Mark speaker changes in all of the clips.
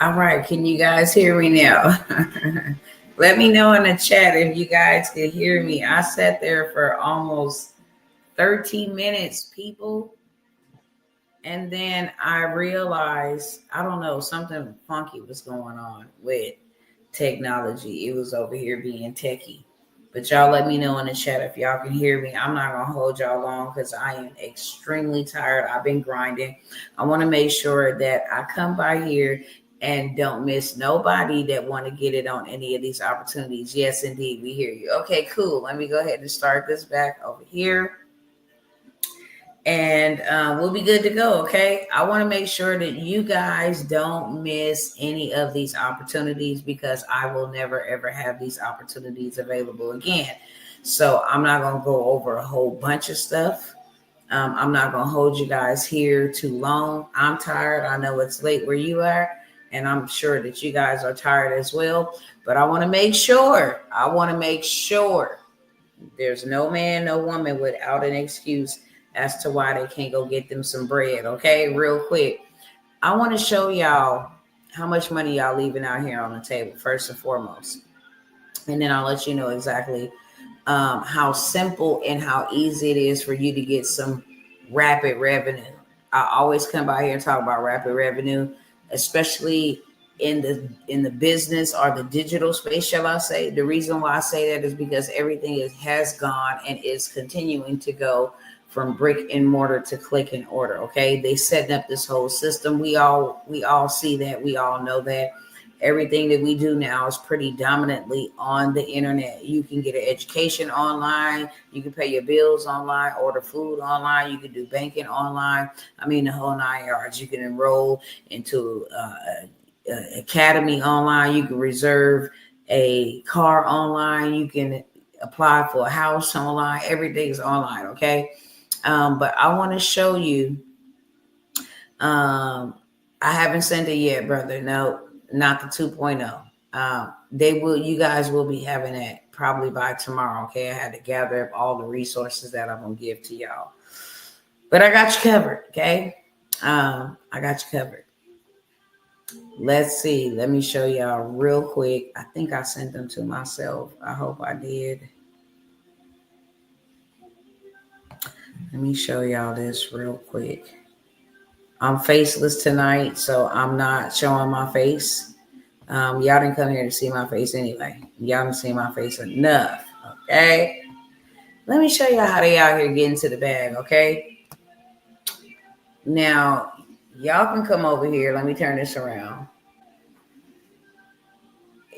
Speaker 1: All right, can you guys hear me now? Let me know in the chat if you guys can hear me. I sat there for almost 13 minutes, people. And then I realized, I don't know, something funky was going on with technology. It was over here being techie. But y'all let me know in the chat if y'all can hear me. I'm not going to hold y'all long because I am extremely tired. I've been grinding. I want to make sure that I come by here and don't miss nobody that want to get it on any of these opportunities. Yes, indeed, we hear you. Okay, cool. Let me go ahead and start this back over here. And we'll be good to go. Okay. I want to make sure that you guys don't miss any of these opportunities because I will never ever have these opportunities available again. So I'm not going to go over a whole bunch of stuff. I'm not going to hold you guys here too long. I'm tired. I know it's late where you are, and I'm sure that you guys are tired as well. But I want to make sure, there's no man, no woman without an excuse as to why they can't go get them some bread. Okay, real quick. I want to show y'all how much money y'all leaving out here on the table, first and foremost. And then I'll let you know exactly how simple and how easy it is for you to get some rapid revenue. I always come by here and talk about rapid revenue, especially in the business or the digital space, shall I say. The reason why I say that is because everything has gone and is continuing to go from brick and mortar to click and order. Okay, they setting up this whole system. We all see that. We all know that everything that we do now is pretty dominantly on the internet. You can get an education online. You can pay your bills online, order food online. You can do banking online. I mean, the whole 9 yards. You can enroll into academy online. You can reserve a car online. You can apply for a house online. Everything is online. Okay. But I want to show you. I haven't sent it yet, brother. No, not the 2.0. You guys will be having that probably by tomorrow. Okay. I had to gather up all the resources that I'm going to give to y'all, but I got you covered. Okay. I got you covered. Let's see. Let me show y'all real quick. I think I sent them to myself. I hope I did. Let me show y'all this real quick. I'm faceless tonight, so I'm not showing my face. Y'all didn't come here to see my face anyway. Y'all didn't see my face enough. Okay. Let me show y'all how they out here getting to the bag. Okay. Now, y'all can come over here. Let me turn this around.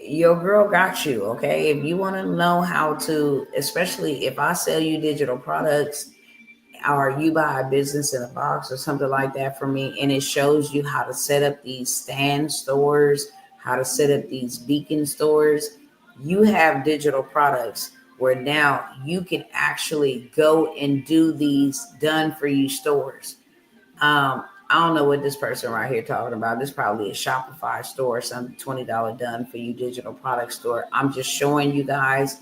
Speaker 1: Your girl got you. Okay. If you want to know how to, especially if I sell you digital products, or you buy a business in a box or something like that for me, and it shows you how to set up these stand stores, how to set up these beacon stores. You have digital products where now you can actually go and do these done for you stores. I don't know what this person right here talking about. This is probably a Shopify store, some $20 done for you digital product store. I'm just showing you guys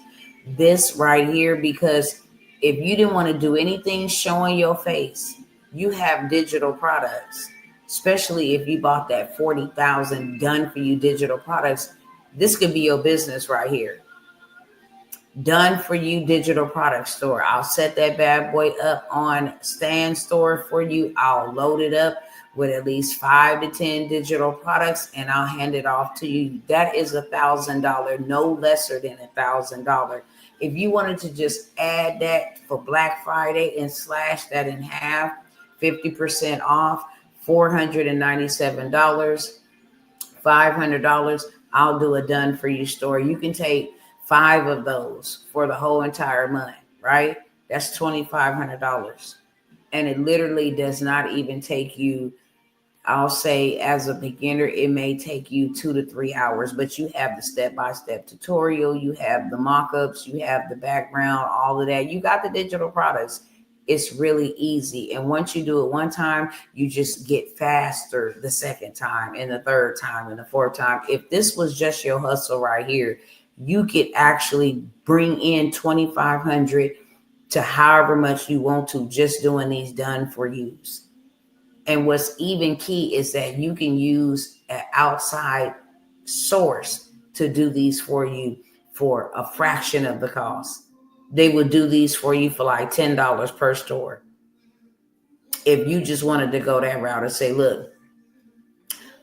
Speaker 1: this right here because if you didn't want to do anything showing your face, you have digital products, especially if you bought that 40,000 done for you digital products. This could be your business right here. Done for you digital product store. I'll set that bad boy up on stand store for you. I'll load it up with at least 5 to 10 digital products and I'll hand it off to you. That is $1,000, no lesser than $1,000. If you wanted to just add that for Black Friday and slash that in half, 50% off, $497, $500, I'll do a done for you store. You can take 5 of those for the whole entire month, right? That's $2,500. And it literally does not even take you, I'll say as a beginner, it may take you 2 to 3 hours, but you have the step-by-step tutorial, you have the mock-ups, you have the background, all of that. You got the digital products. It's really easy. And once you do it one time, you just get faster the second time and the third time and the fourth time. If this was just your hustle right here, you could actually bring in 2,500 to however much you want to just doing these done for yous. And what's even key is that you can use an outside source to do these for you for a fraction of the cost. They would do these for you for like $10 per store. If you just wanted to go that route and say, look,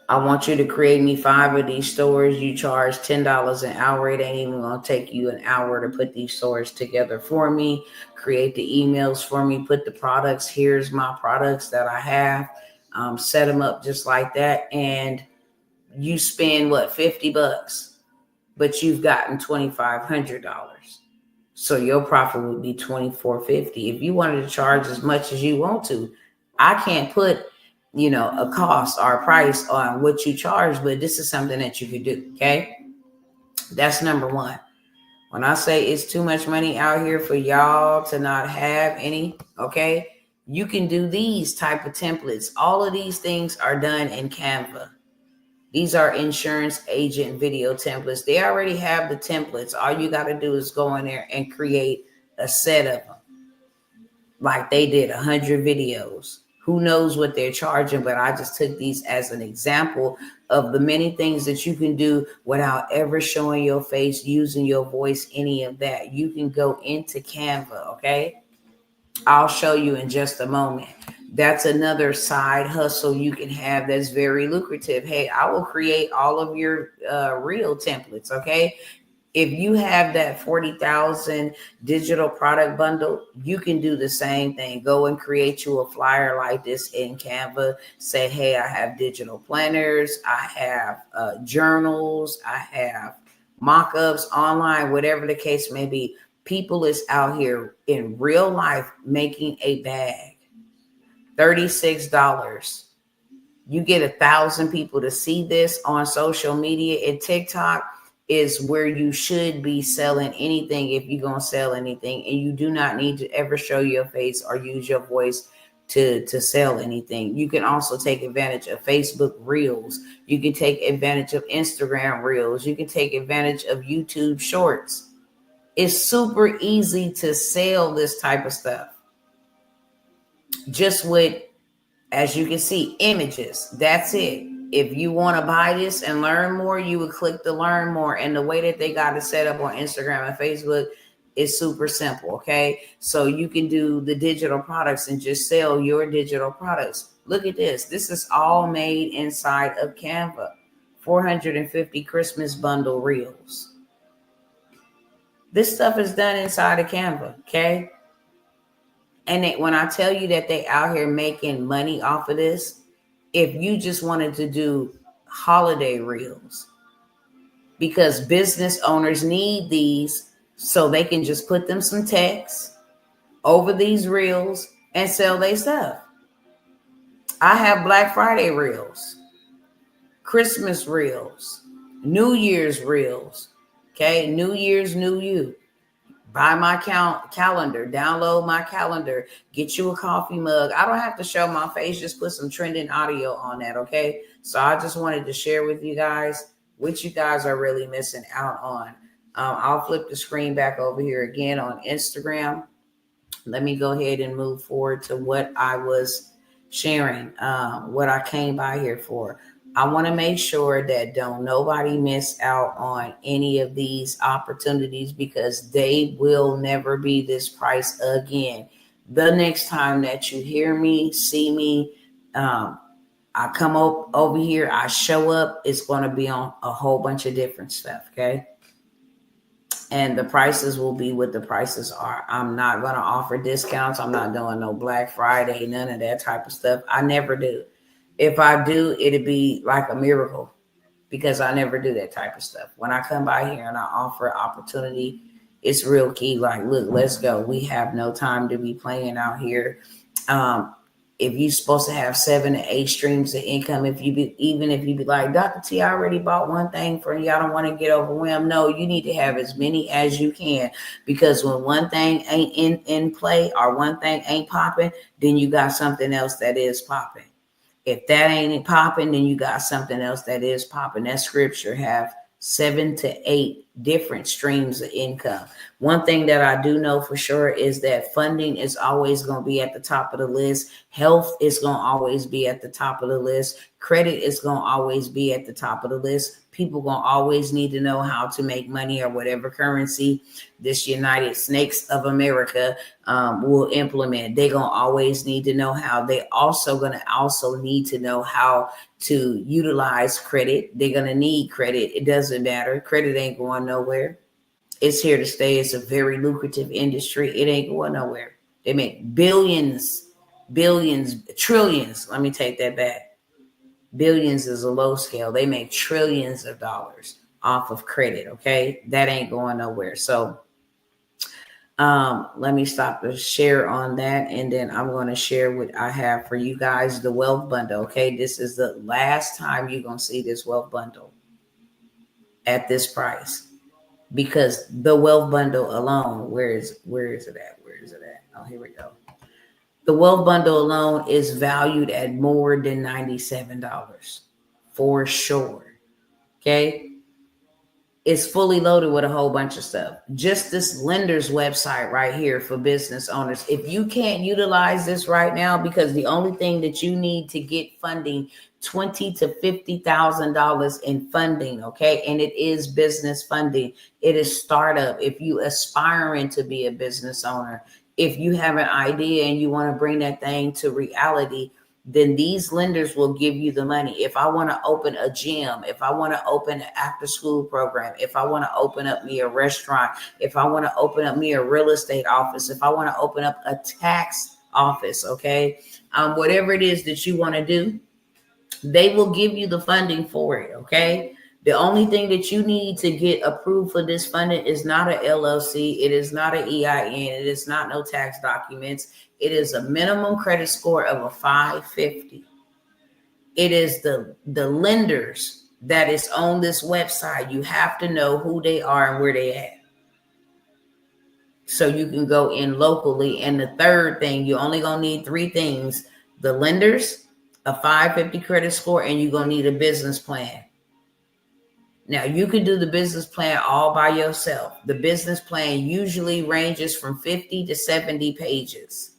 Speaker 1: I want you to create me 5 of these stores. You charge $10 an hour. It ain't even going to take you an hour to put these stores together for me. Create the emails for me. Put the products. Here's my products that I have. Set them up just like that. And you spend what, $50, but you've gotten $2,500. So your profit would be $2,450. If you wanted to charge as much as you want to, I can't put, a cost or a price on what you charge, but this is something that you could do. Okay. That's number one. When I say it's too much money out here for y'all to not have any, okay, you can do these type of templates. All of these things are done in Canva. These are insurance agent video templates. They already have the templates. All you got to do is go in there and create a set of them. Like they did 100 videos. Who knows what they're charging, but I just took these as an example of the many things that you can do without ever showing your face, using your voice, any of that. You can go into Canva, okay? I'll show you in just a moment. That's another side hustle you can have that's very lucrative. Hey, I will create all of your reel templates, okay? If you have that 40,000 digital product bundle, you can do the same thing. Go and create you a flyer like this in Canva. Say, hey, I have digital planners. I have journals. I have mock-ups online, whatever the case may be. People is out here in real life making a bag. $36. You get 1,000 people to see this on social media, and TikTok is where you should be selling anything if you're going to sell anything. And you do not need to ever show your face or use your voice to sell anything. You can also take advantage of Facebook Reels. You can take advantage of Instagram Reels. You can take advantage of YouTube Shorts. It's super easy to sell this type of stuff. Just with, as you can see, images. That's it. If you want to buy this and learn more, you would click the learn more. And the way that they got it set up on Instagram and Facebook is super simple. Okay. So you can do the digital products and just sell your digital products. Look at this. This is all made inside of Canva. 450 Christmas bundle reels. This stuff is done inside of Canva. Okay. And when I tell you that they out here making money off of this, if you just wanted to do holiday reels, because business owners need these so they can just put them some text over these reels and sell their stuff. I have Black Friday reels, Christmas reels, New Year's reels. Okay, New Year's, new you. Buy my calendar, download my calendar, get you a coffee mug. I don't have to show my face, just put some trending audio on that, okay? So I just wanted to share with you guys what you guys are really missing out on. I'll flip the screen back over here again on Instagram. Let me go ahead and move forward to what I was sharing, what I came by here for. I want to make sure that don't nobody miss out on any of these opportunities, because they will never be this price again. The next time that you hear me, see me, I come over here, I show up, it's going to be on a whole bunch of different stuff. Okay. And the prices will be what the prices are. I'm not going to offer discounts. I'm not doing no Black Friday, none of that type of stuff. I never do. If I do, it'd be like a miracle, because I never do that type of stuff. When I come by here and I offer opportunity, it's real key. Like, look, let's go. We have no time to be playing out here. If you're supposed to have 7 to 8 streams of income, even if you be like, Dr. T, I already bought one thing for you, I don't want to get overwhelmed. No, you need to have as many as you can, because when one thing ain't in play or one thing ain't popping, then you got something else that is popping. If that ain't popping, then you got something else that is popping. That scripture have 7 to 8 different streams of income. One thing that I do know for sure is that funding is always going to be at the top of the list. Health is going to always be at the top of the list. Credit is going to always be at the top of the list. People going to always need to know how to make money or whatever currency this United Snakes of America will implement. They're going to always need to know how. They also going to also need to know how to utilize credit. They're going to need credit. It doesn't matter. Credit ain't going nowhere. It's here to stay. It's a very lucrative industry. It ain't going nowhere. They make billions, trillions. Let me take that back. Billions is a low scale. They make trillions of dollars off of credit. Okay. That ain't going nowhere. So let me stop the share on that. And then I'm going to share what I have for you guys, the wealth bundle. Okay. This is the last time you're going to see this wealth bundle at this price, because the wealth bundle alone, where is it at? Oh, here we go. The wealth bundle alone is valued at more than $97 for sure. Okay. It's fully loaded with a whole bunch of stuff. Just this lender's website right here for business owners. If you can't utilize this right now, because the only thing that you need to get funding, $20,000 to $50,000 in funding, okay? And it is business funding. It is startup. If you aspiring to be a business owner, if you have an idea and you want to bring that thing to reality, then these lenders will give you the money. If I want to open a gym, if I want to open an after school program, if I want to open up me a restaurant, if I want to open up me a real estate office, if I want to open up a tax office, okay, whatever it is that you want to do, they will give you the funding for it, okay? The only thing that you need to get approved for this funding is not a LLC. It is not an EIN. It is not no tax documents. It is a minimum credit score of a 550. It is the lenders that is on this website. You have to know who they are and where they at, so you can go in locally. And the third thing, you only gonna need three things: the lenders, a 550 credit score, and you're gonna need a business plan. Now, you can do the business plan all by yourself. The business plan usually ranges from 50 to 70 pages.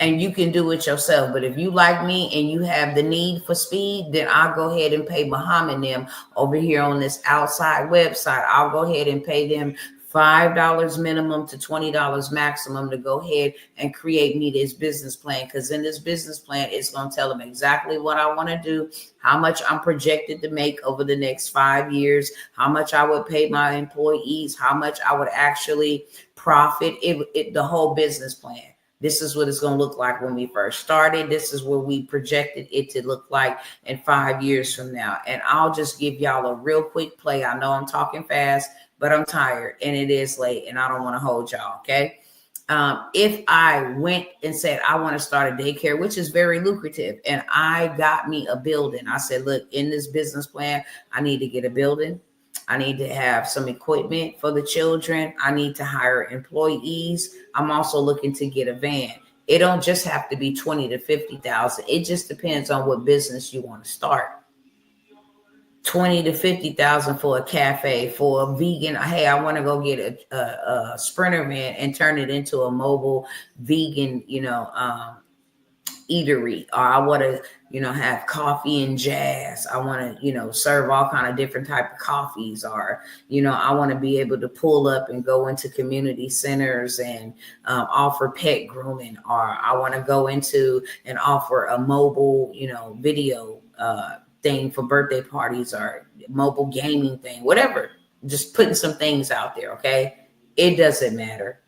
Speaker 1: And you can do it yourself. But if you like me and you have the need for speed, then I'll go ahead and pay Muhammad and them over here on this outside website. I'll go ahead and pay them $5 minimum to $20 maximum to go ahead and create me this business plan. Because in this business plan, it's going to tell them exactly what I want to do, how much I'm projected to make over the next 5 years, how much I would pay my employees, how much I would actually profit, the whole business plan. This is what it's going to look like when we first started. This is what we projected it to look like in 5 years from now. And I'll just give y'all a real quick play. I know I'm talking fast, but I'm tired and it is late and I don't want to hold y'all. Okay. If I went and said, I want to start a daycare, which is very lucrative, and I got me a building. I said, look, in this business plan, I need to get a building. I need to have some equipment for the children. I need to hire employees. I'm also looking to get a van. It don't just have to be 20 to 50,000. It just depends on what business you want to start. 20 to 50,000 for a cafe, for a vegan. Hey, I want to go get a Sprinter van and turn it into a mobile vegan, eatery. Or I want to, have coffee and jazz. I want to, serve all kind of different type of coffees. Or, I want to be able to pull up and go into community centers and offer pet grooming. Or I want to go into and offer a mobile, video thing for birthday parties, or mobile gaming thing, whatever. Just putting some things out there. Okay. It doesn't matter.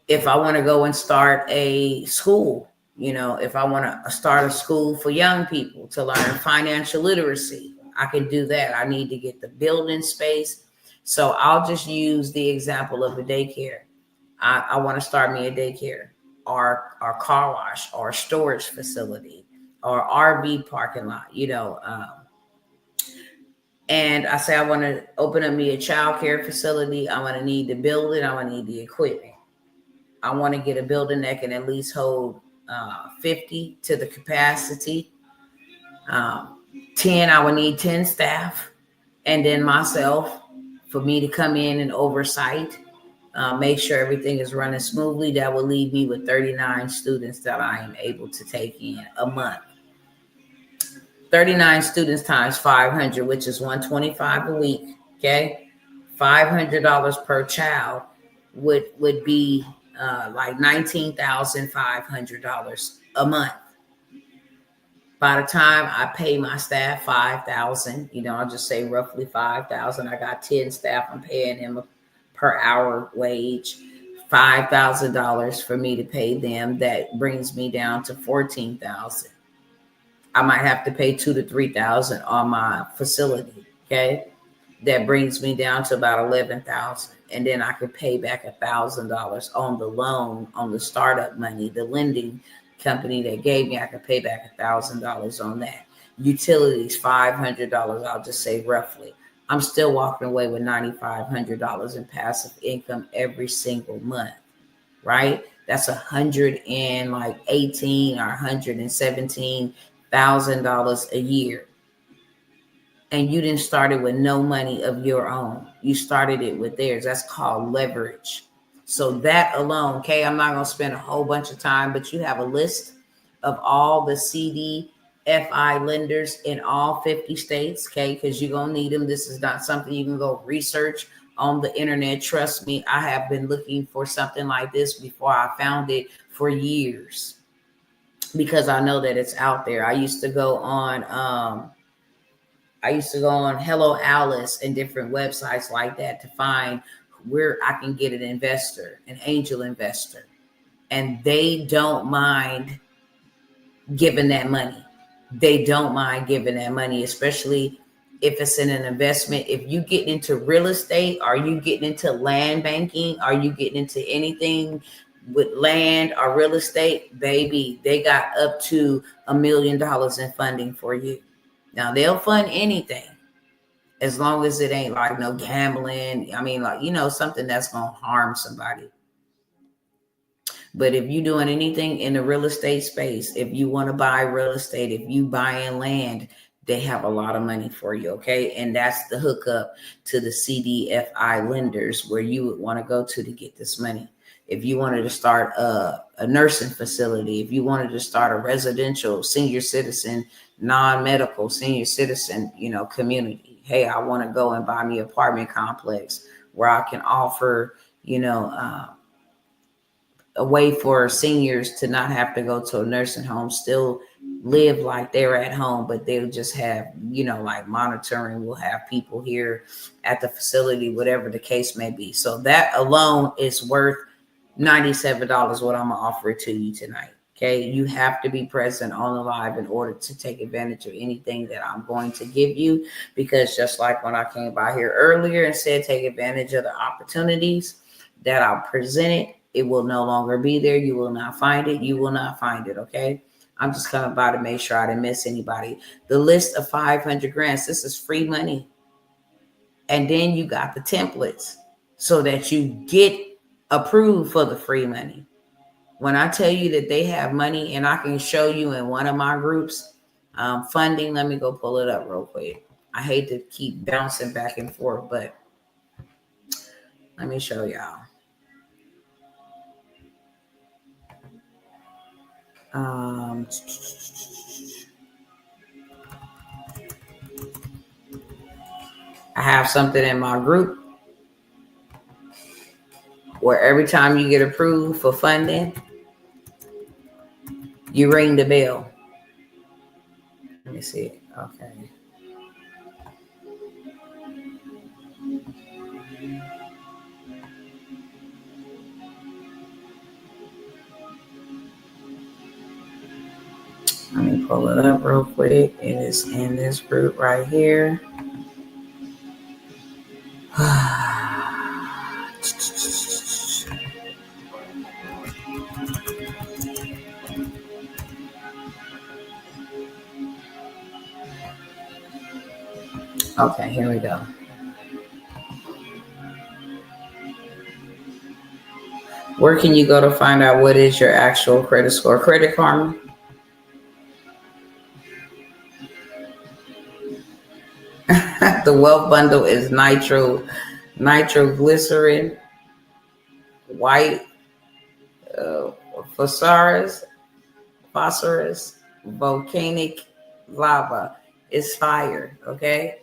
Speaker 1: If I want to go and start a school, if I want to start a school for young people to learn financial literacy, I can do that. I need to get the building space. So I'll just use the example of a daycare. I want to start me a daycare, or car wash, or storage facility, or RV parking lot, and I say I want to open up me a child care facility. I'm going to need the building. I'm going to need the equipment. I want to get a building that can at least hold 50 to the capacity. 10, I would need 10 staff, and then myself. for me to come in and oversight, make sure everything is running smoothly. That will leave me with 39 students that I am able to take in a month. 39 students times 500, which is 125 a week. Okay, $500 per child would be like $19,500 a month. By the time I pay my staff $5,000, I'll just say roughly $5,000. I got 10 staff. I'm paying them a per hour wage, $5,000 for me to pay them. That brings me down to $14,000. I might have to pay $2,000 to $3,000 on my facility. Okay, that brings me down to about $11,000, and then I could pay back $1,000 on the loan, on the startup money, the lending company that gave me. I could pay back $1,000 on that. Utilities, $500. I'll just say roughly. I'm still walking away with $9,500 in passive income every single month, right? That's $118,000 or $117,000 a year. And you didn't start it with no money of your own. You started it with theirs. That's called leverage. So that alone, okay, I'm not going to spend a whole bunch of time, but you have a list of all the CDFI lenders in all 50 states, okay, because you're going to need them. This is not something you can go research on the internet. Trust me, I have been looking for something like this before I found it for years, because I know that it's out there. I used to go on Hello Alice and different websites like that to find where I can get an investor, an angel investor. And they don't mind giving that money. They don't mind giving that money, especially if it's in an investment. If you get into real estate, are you getting into land banking? Are you getting into anything with land or real estate? Baby, they got up to $1 million in funding for you. Now, they'll fund anything as long as it ain't like no gambling. I mean, like, something that's going to harm somebody. But if you're doing anything in the real estate space, if you want to buy real estate, if you buying land, they have a lot of money for you, okay? And that's the hookup to the CDFI lenders where you would want to go to get this money. If you wanted to start a nursing facility, if you wanted to start a residential senior citizen, non-medical senior citizen, community. Hey, I want to go and buy me an apartment complex where I can offer, a way for seniors to not have to go to a nursing home, still live like they're at home, but they'll just have, like monitoring. We'll have people here at the facility, whatever the case may be. So that alone is worth $97, what I'm going to offer it to you tonight. Okay. You have to be present on the live in order to take advantage of anything that I'm going to give you, because just like when I came by here earlier and said, take advantage of the opportunities that I presented, it will no longer be there. You will not find it. You will not find it. Okay. I'm just coming by to make sure I didn't miss anybody. The list of 500 grants, this is free money. And then you got the templates so that you get approved for the free money. When I tell you that they have money, and I can show you in one of my groups, funding, let me go pull it up real quick. I hate to keep bouncing back and forth, but let me show y'all. I have something in my group where every time you get approved for funding, you ring the bell. Let me see. Okay. Let me pull it up real quick. It is in this group right here. Okay, here we go. Where can you go to find out what is your actual credit score? Credit Karma? The wealth bundle is Nitro nitroglycerin, white uh, phosphorus, volcanic lava. It's fire. Okay.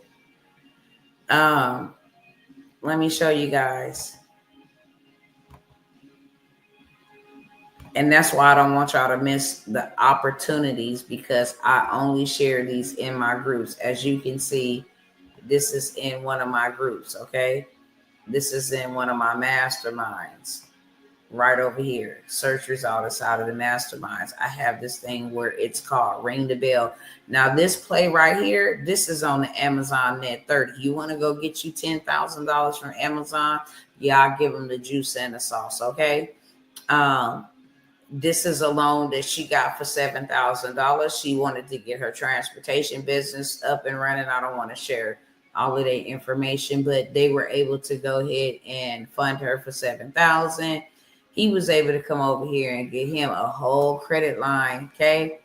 Speaker 1: Um, Let me show you guys. And that's why I don't want y'all to miss the opportunities, because I only share these in my groups. As you can see, this is in one of my groups, okay? This is in one of my masterminds right over here. Search result inside of the masterminds. I have this thing where it's called Ring the Bell. Now, this play right here, this is on the Amazon Net 30. You want to go get you $10,000 from Amazon? Yeah, I'll give them the juice and the sauce, okay? This is a loan that she got for $7,000. She wanted to get her transportation business up and running. I don't want to share all of their information, but they were able to go ahead and fund her for $7,000. He was able to come over here and get him a whole credit line. Okay,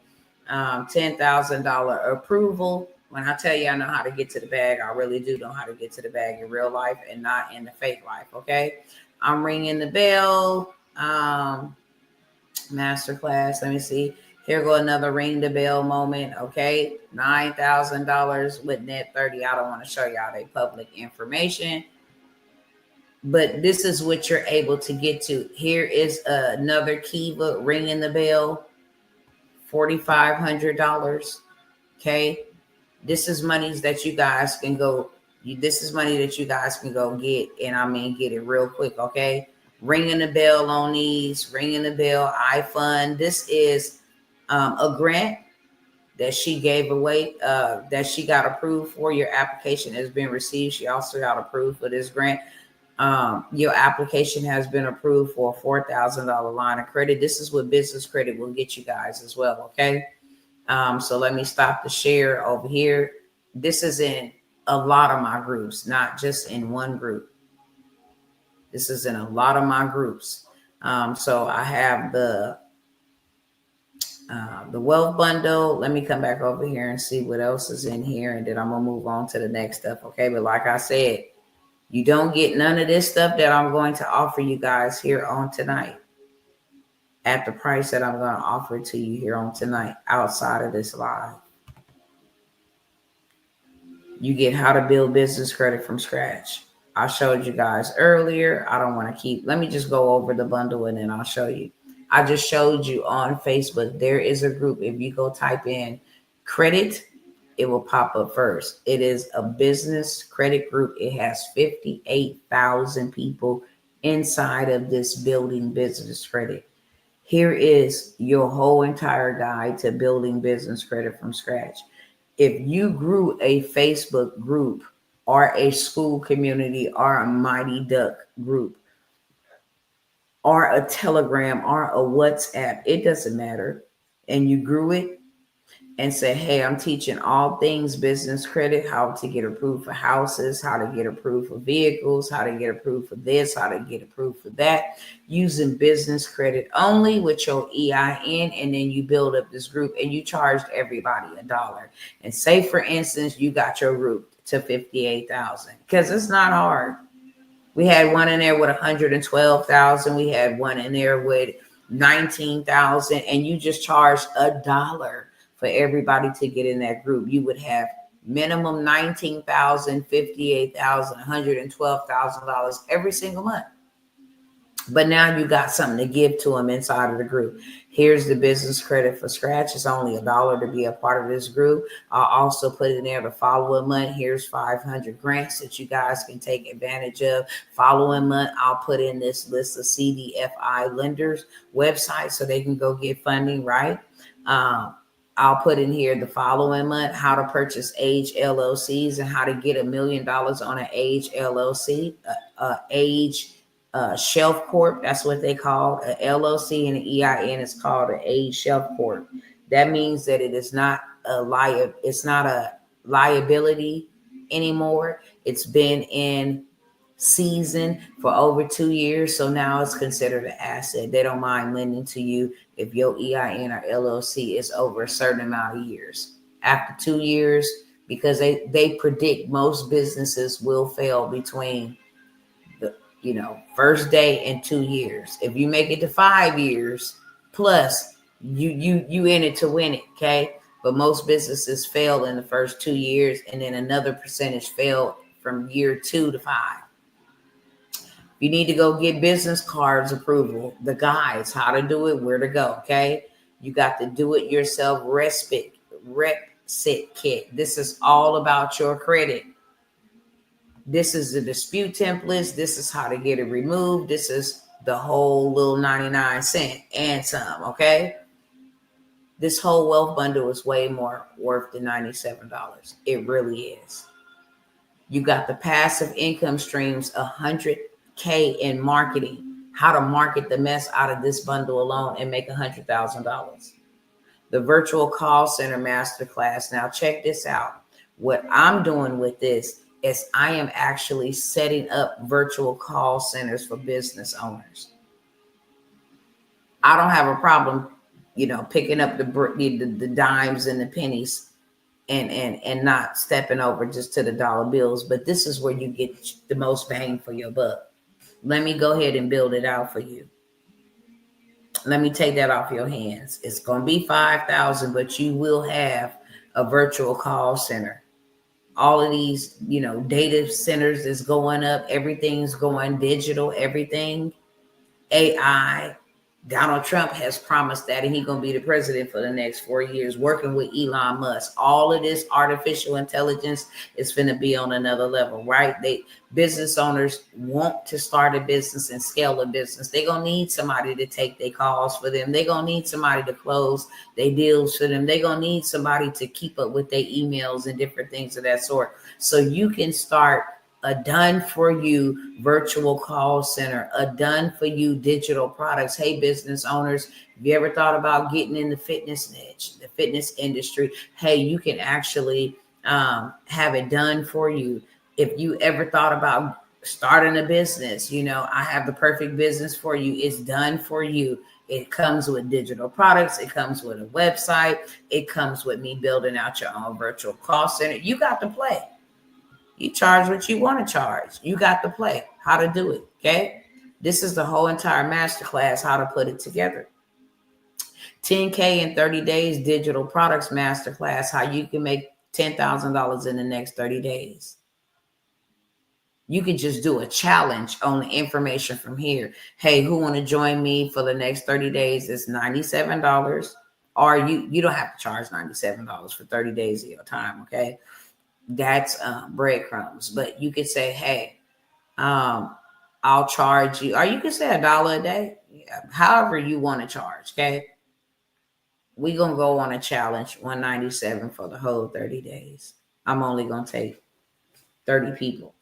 Speaker 1: $10,000 approval. When I tell you I know how to get to the bag, I really do know how to get to the bag in real life and not in the fake life. Okay, I'm ringing the bell. Masterclass. Let me see. Here go another ring the bell moment. Okay, $9,000 with net 30. I don't want to show y'all the public information, but this is what you're able to get to. Here is another Kiva ringing the bell, $4,500. Okay, this is monies that you guys can go. This is money that you guys can go get, and I mean get it real quick. Okay. Ringing the bell on these, ringing the bell, iFund. This is a grant that she gave away, that she got approved for. Your application has been received. She also got approved for this grant. Your application has been approved for a $4,000 line of credit. This is what business credit will get you guys as well, okay? So let me stop the share over here. This is in a lot of my groups, not just in one group. This is in a lot of my groups. So I have the wealth bundle. Let me come back over here and see what else is in here, and then I'm gonna move on to the next stuff. Okay, but like I said, you don't get none of this stuff that I'm going to offer you guys here on tonight at the price that I'm going to offer it to you here on tonight outside of this live. You get how to build business credit from scratch. I showed you guys earlier. I don't want to keep, let me just go over the bundle and then I'll show you. I just showed you on Facebook. There is a group. If you go type in credit, it will pop up first. It is a business credit group. It has 58,000 people inside of this building business credit. Here is your whole entire guide to building business credit from scratch. If you grew a Facebook group or a school community or a Mighty Duck group or a Telegram or a WhatsApp, it doesn't matter, and you grew it and say, hey, I'm teaching all things business credit, how to get approved for houses, how to get approved for vehicles, how to get approved for this, how to get approved for that, using business credit only with your EIN. And then you build up this group and you charged everybody $1. And say, for instance, you got your group to 58,000, because it's not hard. We had one in there with 112,000. We had one in there with 19,000, and you just charged $1 for everybody to get in that group. You would have minimum 19,000, 58,000, $112,000 every single month. But now you got something to give to them inside of the group. Here's the business credit for scratch. It's only $1 to be a part of this group. I'll also put in there the following month. Here's 500 grants that you guys can take advantage of. Following month, I'll put in this list of CDFI lenders websites so they can go get funding, right? I'll put in here the following month, how to purchase age LLCs and how to get $1 million on an age LLC, age Shelf Corp. That's what they call an LLC, and an EIN is called an age Shelf Corp. That means that it is not it's not a liability anymore. It's been in season for over 2 years, so now it's considered an asset. They don't mind lending to you if your EIN or LLC is over a certain amount of years. After 2 years, because they predict most businesses will fail between first day in 2 years. If you make it to 5 years plus, you in it to win it, okay? But most businesses fail in the first 2 years, and then another percentage fail from year 2 to 5. You need to go get business cards approval, the guides, how to do it, where to go, okay? You got the do-it-yourself rep sit kit. This is all about your credit. This is the dispute templates. This is how to get it removed. This is the whole little 99 cent and some, okay? This whole wealth bundle is way more worth than $97. It really is. You got the passive income streams, 100K in marketing. How to market the mess out of this bundle alone and make $100,000. The virtual call center masterclass. Now check this out. What I'm doing with this is I am actually setting up virtual call centers for business owners. I don't have a problem, picking up the dimes and the pennies and not stepping over just to the dollar bills. But this is where you get the most bang for your buck. Let me go ahead and build it out for you. Let me take that off your hands. It's going to be $5,000, but you will have a virtual call center. All of these, data centers is going up. Everything's going digital. Everything AI. Donald Trump has promised that, and he's going to be the president for the next 4 years, working with Elon Musk. All of this artificial intelligence is going to be on another level, right? Business owners want to start a business and scale a business. They're going to need somebody to take their calls for them. They're going to need somebody to close their deals for them. They're going to need somebody to keep up with their emails and different things of that sort. So you can start a done-for-you virtual call center, a done-for-you digital products. Hey, business owners, have you ever thought about getting in the fitness niche, the fitness industry? Hey, you can actually have it done for you. If you ever thought about starting a business, I have the perfect business for you. It's done for you. It comes with digital products. It comes with a website. It comes with me building out your own virtual call center. You got to play. You charge what you want to charge. You got to play how to do it, okay? This is the whole entire masterclass, how to put it together. 10K in 30 days digital products masterclass, how you can make $10,000 in the next 30 days. You can just do a challenge on the information from here. Hey, who want to join me for the next 30 days? It's $97. Or you don't have to charge $97 for 30 days of your time, okay? That's breadcrumbs. But you could say, hey, I'll charge you, or you could say $1 a day. Yeah, however you want to charge, okay? We're going to go on a challenge, $197 for the whole 30 days. I'm only going to take 30 people.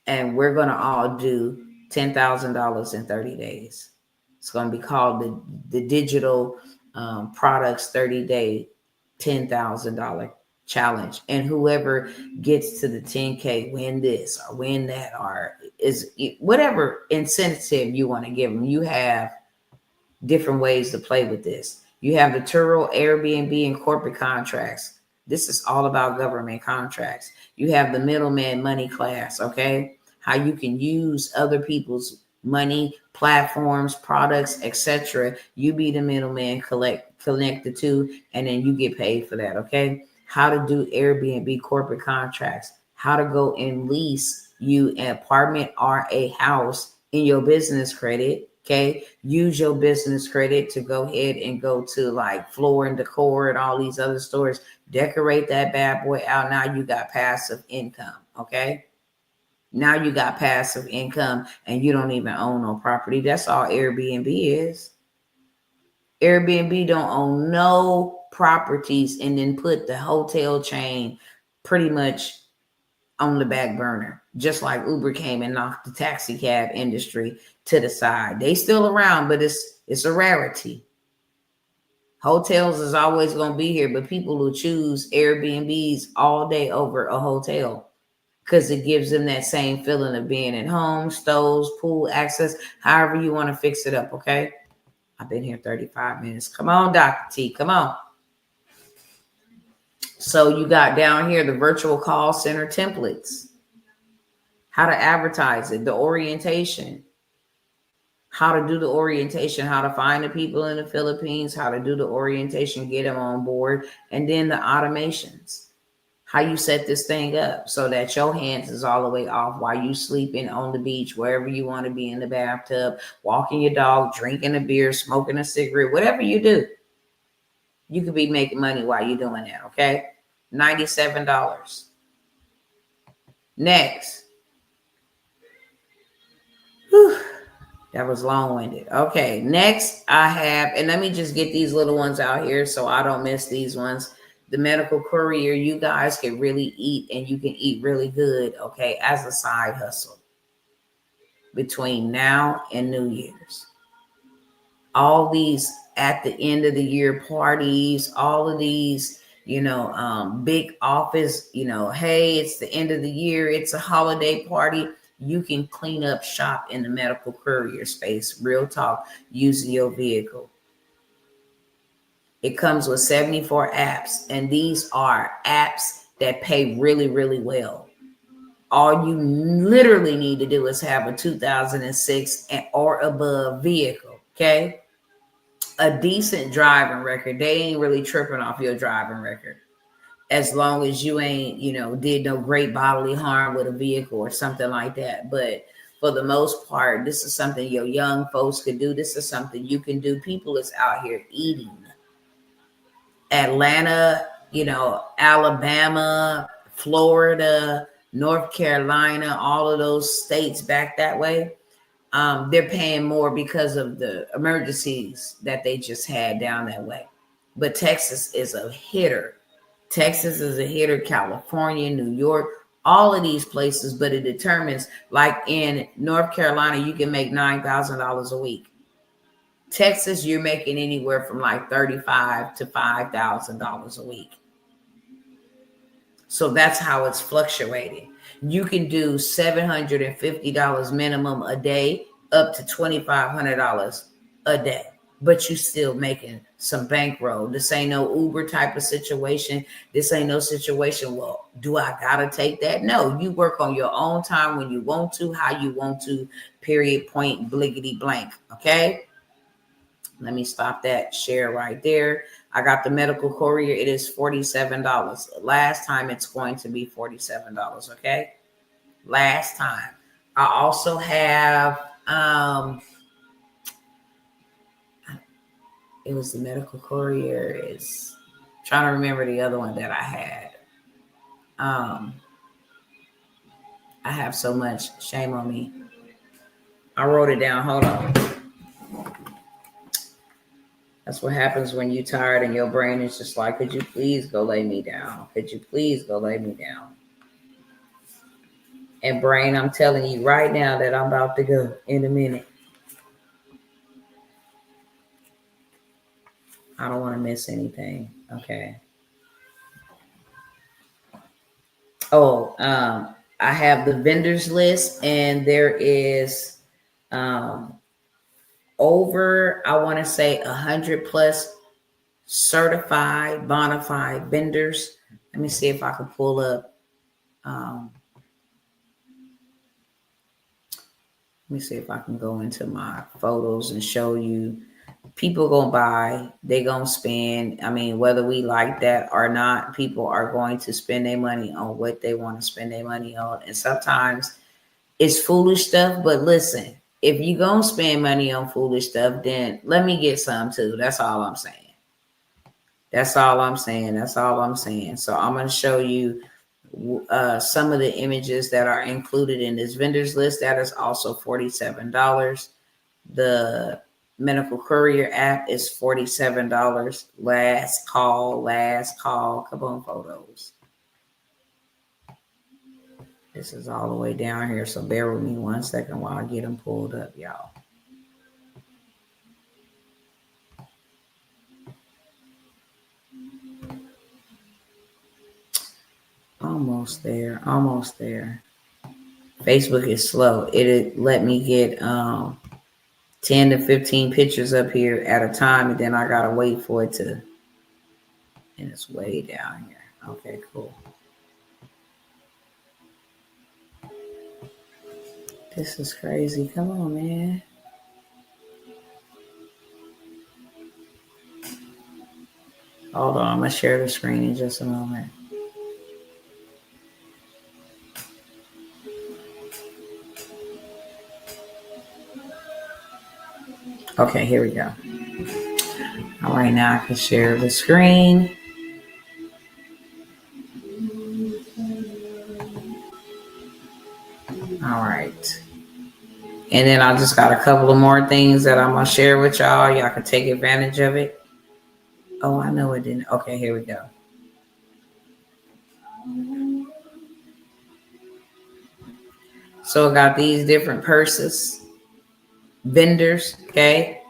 Speaker 1: And we're going to all do $10,000 in 30 days. It's going to be called the Digital Products 30-Day $10,000 challenge. And whoever gets to the 10K win this or win that, or is whatever incentive you want to give them. You have different ways to play with this. You have the Turo, Airbnb, and corporate contracts. This is all about government contracts. You have the middleman money class, okay? How you can use other people's money, platforms, products, etc. You be the middleman, connect the two, and then you get paid for that, okay? How to do Airbnb corporate contracts, how to go and lease you an apartment or a house in your business credit, okay? Use your business credit to go ahead and go to like Floor and Decor and all these other stores. Decorate that bad boy out. Now you got passive income, okay? Now you got passive income and you don't even own no property. That's all Airbnb is. Airbnb don't own no properties and then put the hotel chain pretty much on the back burner, just like Uber came and knocked the taxi cab industry to the side. They still around, but it's a rarity. Hotels is always going to be here, but people will choose Airbnbs all day over a hotel because it gives them that same feeling of being at home, stoves, pool access, however you want to fix it up, okay? I've been here 35 minutes. Come on, Dr. T, come on. So you got down here the virtual call center templates. how to advertise it, the orientation, how to do the orientation, how to find the people in the Philippines, how to do the orientation, get them on board, and then the automations, how you set this thing up so that your hands is all the way off while you sleeping on the beach, wherever you want to be, in the bathtub, walking your dog, drinking a beer, smoking a cigarette, whatever you do, you could be making money while you're doing that, okay? $97. Next. Whew. That was long-winded. Okay, next I have, and let me just get these little ones out here so I don't miss these ones. The medical courier, you guys can really eat, and you can eat really good, okay, as a side hustle between now and New Year's. All these at the end of the year parties, all of these, big office, hey, it's the end of the year, it's a holiday party. You can clean up shop in the medical courier space. Real talk, using your vehicle. It comes with 74 apps, and these are apps that pay really, really well. All you literally need to do is have a 2006 or above vehicle, okay? A decent driving record. They ain't really tripping off your driving record, as long as you ain't, did no great bodily harm with a vehicle or something like that. But for the most part, this is something your young folks could do. This is something you can do. People is out here eating. Atlanta, Alabama, Florida, North Carolina, all of those states back that way. They're paying more because of the emergencies that they just had down that way. But Texas is a hitter. Texas is a hitter. California, New York, all of these places. But it determines, like in North Carolina, you can make $9,000 a week. Texas, you're making anywhere from like $35,000 to $5,000 a week. So that's how it's fluctuating. You can do $750 minimum a day, up to $2,500 a day, but you still making some bankroll. This ain't no Uber type of situation. This ain't no situation, well, do I gotta take that? No, you work on your own time, when you want to, how you want to, period, point, bliggity blank, okay? Let me stop that share right there. I got the medical courier. It is $47. Last time, it's going to be $47, okay? Last time. I also have, it was the medical courier. Is trying to remember the other one that I had. I have so much. Shame on me. I wrote it down. Hold on. That's what happens when you're tired and your brain is just like, could you please go lay me down? Could you please go lay me down? And brain, I'm telling you right now that I'm about to go in a minute. I don't want to miss anything. Okay. Oh, I have the vendors list, and there is over, I want to say 100 plus certified, bona fide vendors. Let me see if I can pull up. Let me see if I can go into my photos and show you. People gonna buy, they gonna spend. I mean, whether we like that or not, people are going to spend their money on what they want to spend their money on. And sometimes it's foolish stuff, but listen, if you gonna spend money on foolish stuff, then let me get some too. That's all I'm saying. That's all I'm saying. That's all I'm saying. So I'm gonna show you some of the images that are included in this vendors list. That is also $47. The medical courier app is $47. Last call. Come on, photos. This is all the way down here, so bear with me 1 second while I get them pulled up, y'all. Almost there. Facebook is slow. It let me get 10 to 15 pictures up here at a time, and then I gotta wait for it to, and it's way down here. Okay, cool. This is crazy. Come on, man. Hold on, I'm gonna share the screen in just a moment. Okay, here we go. All right, now I can share the screen. All right. And then I just got a couple of more things that I'm gonna share with y'all. Y'all can take advantage of it. Oh, I know it didn't. Okay, here we go. So I got these different purses, vendors, okay?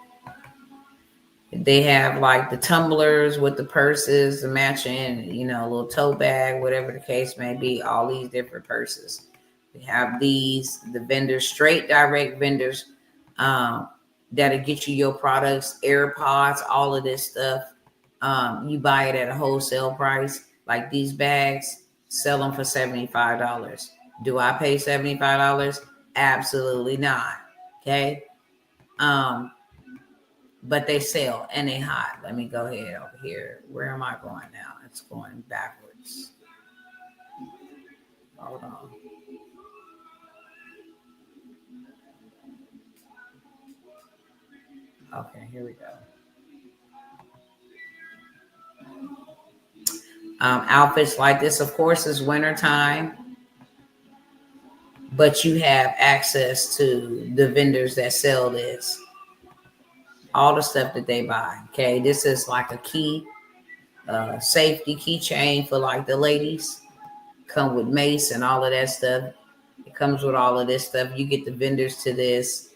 Speaker 1: They have like the tumblers with the purses, the matching, little tote bag, whatever the case may be, all these different purses. We have these, the vendors, straight direct vendors, that'll get you your products, AirPods, all of this stuff. You buy it at a wholesale price, like these bags, sell them for $75. Do I pay $75? Absolutely not. Okay. But they sell and they hot. Let me go ahead over here. Where am I going now? It's going backwards. Hold on. Okay, here we go. Outfits like this, of course, is wintertime, but you have access to the vendors that sell this, all the stuff that they buy. Okay, this is like a key, safety keychain for like the ladies. Come with mace and all of that stuff. It comes with all of this stuff. You get the vendors to this.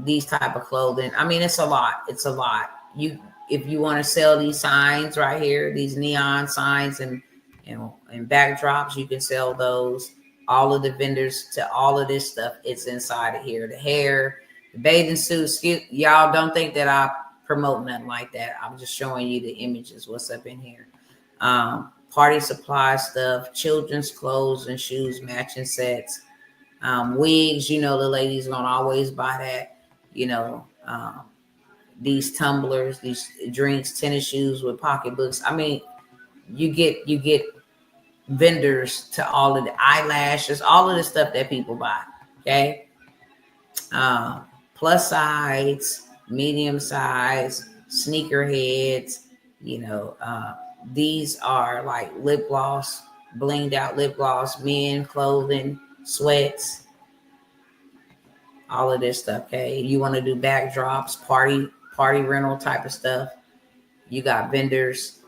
Speaker 1: These type of clothing. I mean, it's a lot. It's a lot. If you want to sell these signs right here, these neon signs and backdrops, you can sell those. All of the vendors to all of this stuff, it's inside of here. The hair, the bathing suits. Y'all don't think that I promote nothing like that. I'm just showing you the images. What's up in here? Party supply stuff, children's clothes and shoes, matching sets. Wigs, the ladies gonna always buy that. These tumblers, these drinks, tennis shoes with pocketbooks. I mean, you get vendors to all of the eyelashes, all of the stuff that people buy. Okay. Plus size, medium size, sneakerheads. These are like lip gloss, blinged out lip gloss, men clothing, sweats, all of this stuff. Okay, you want to do backdrops, party rental type of stuff. You got vendors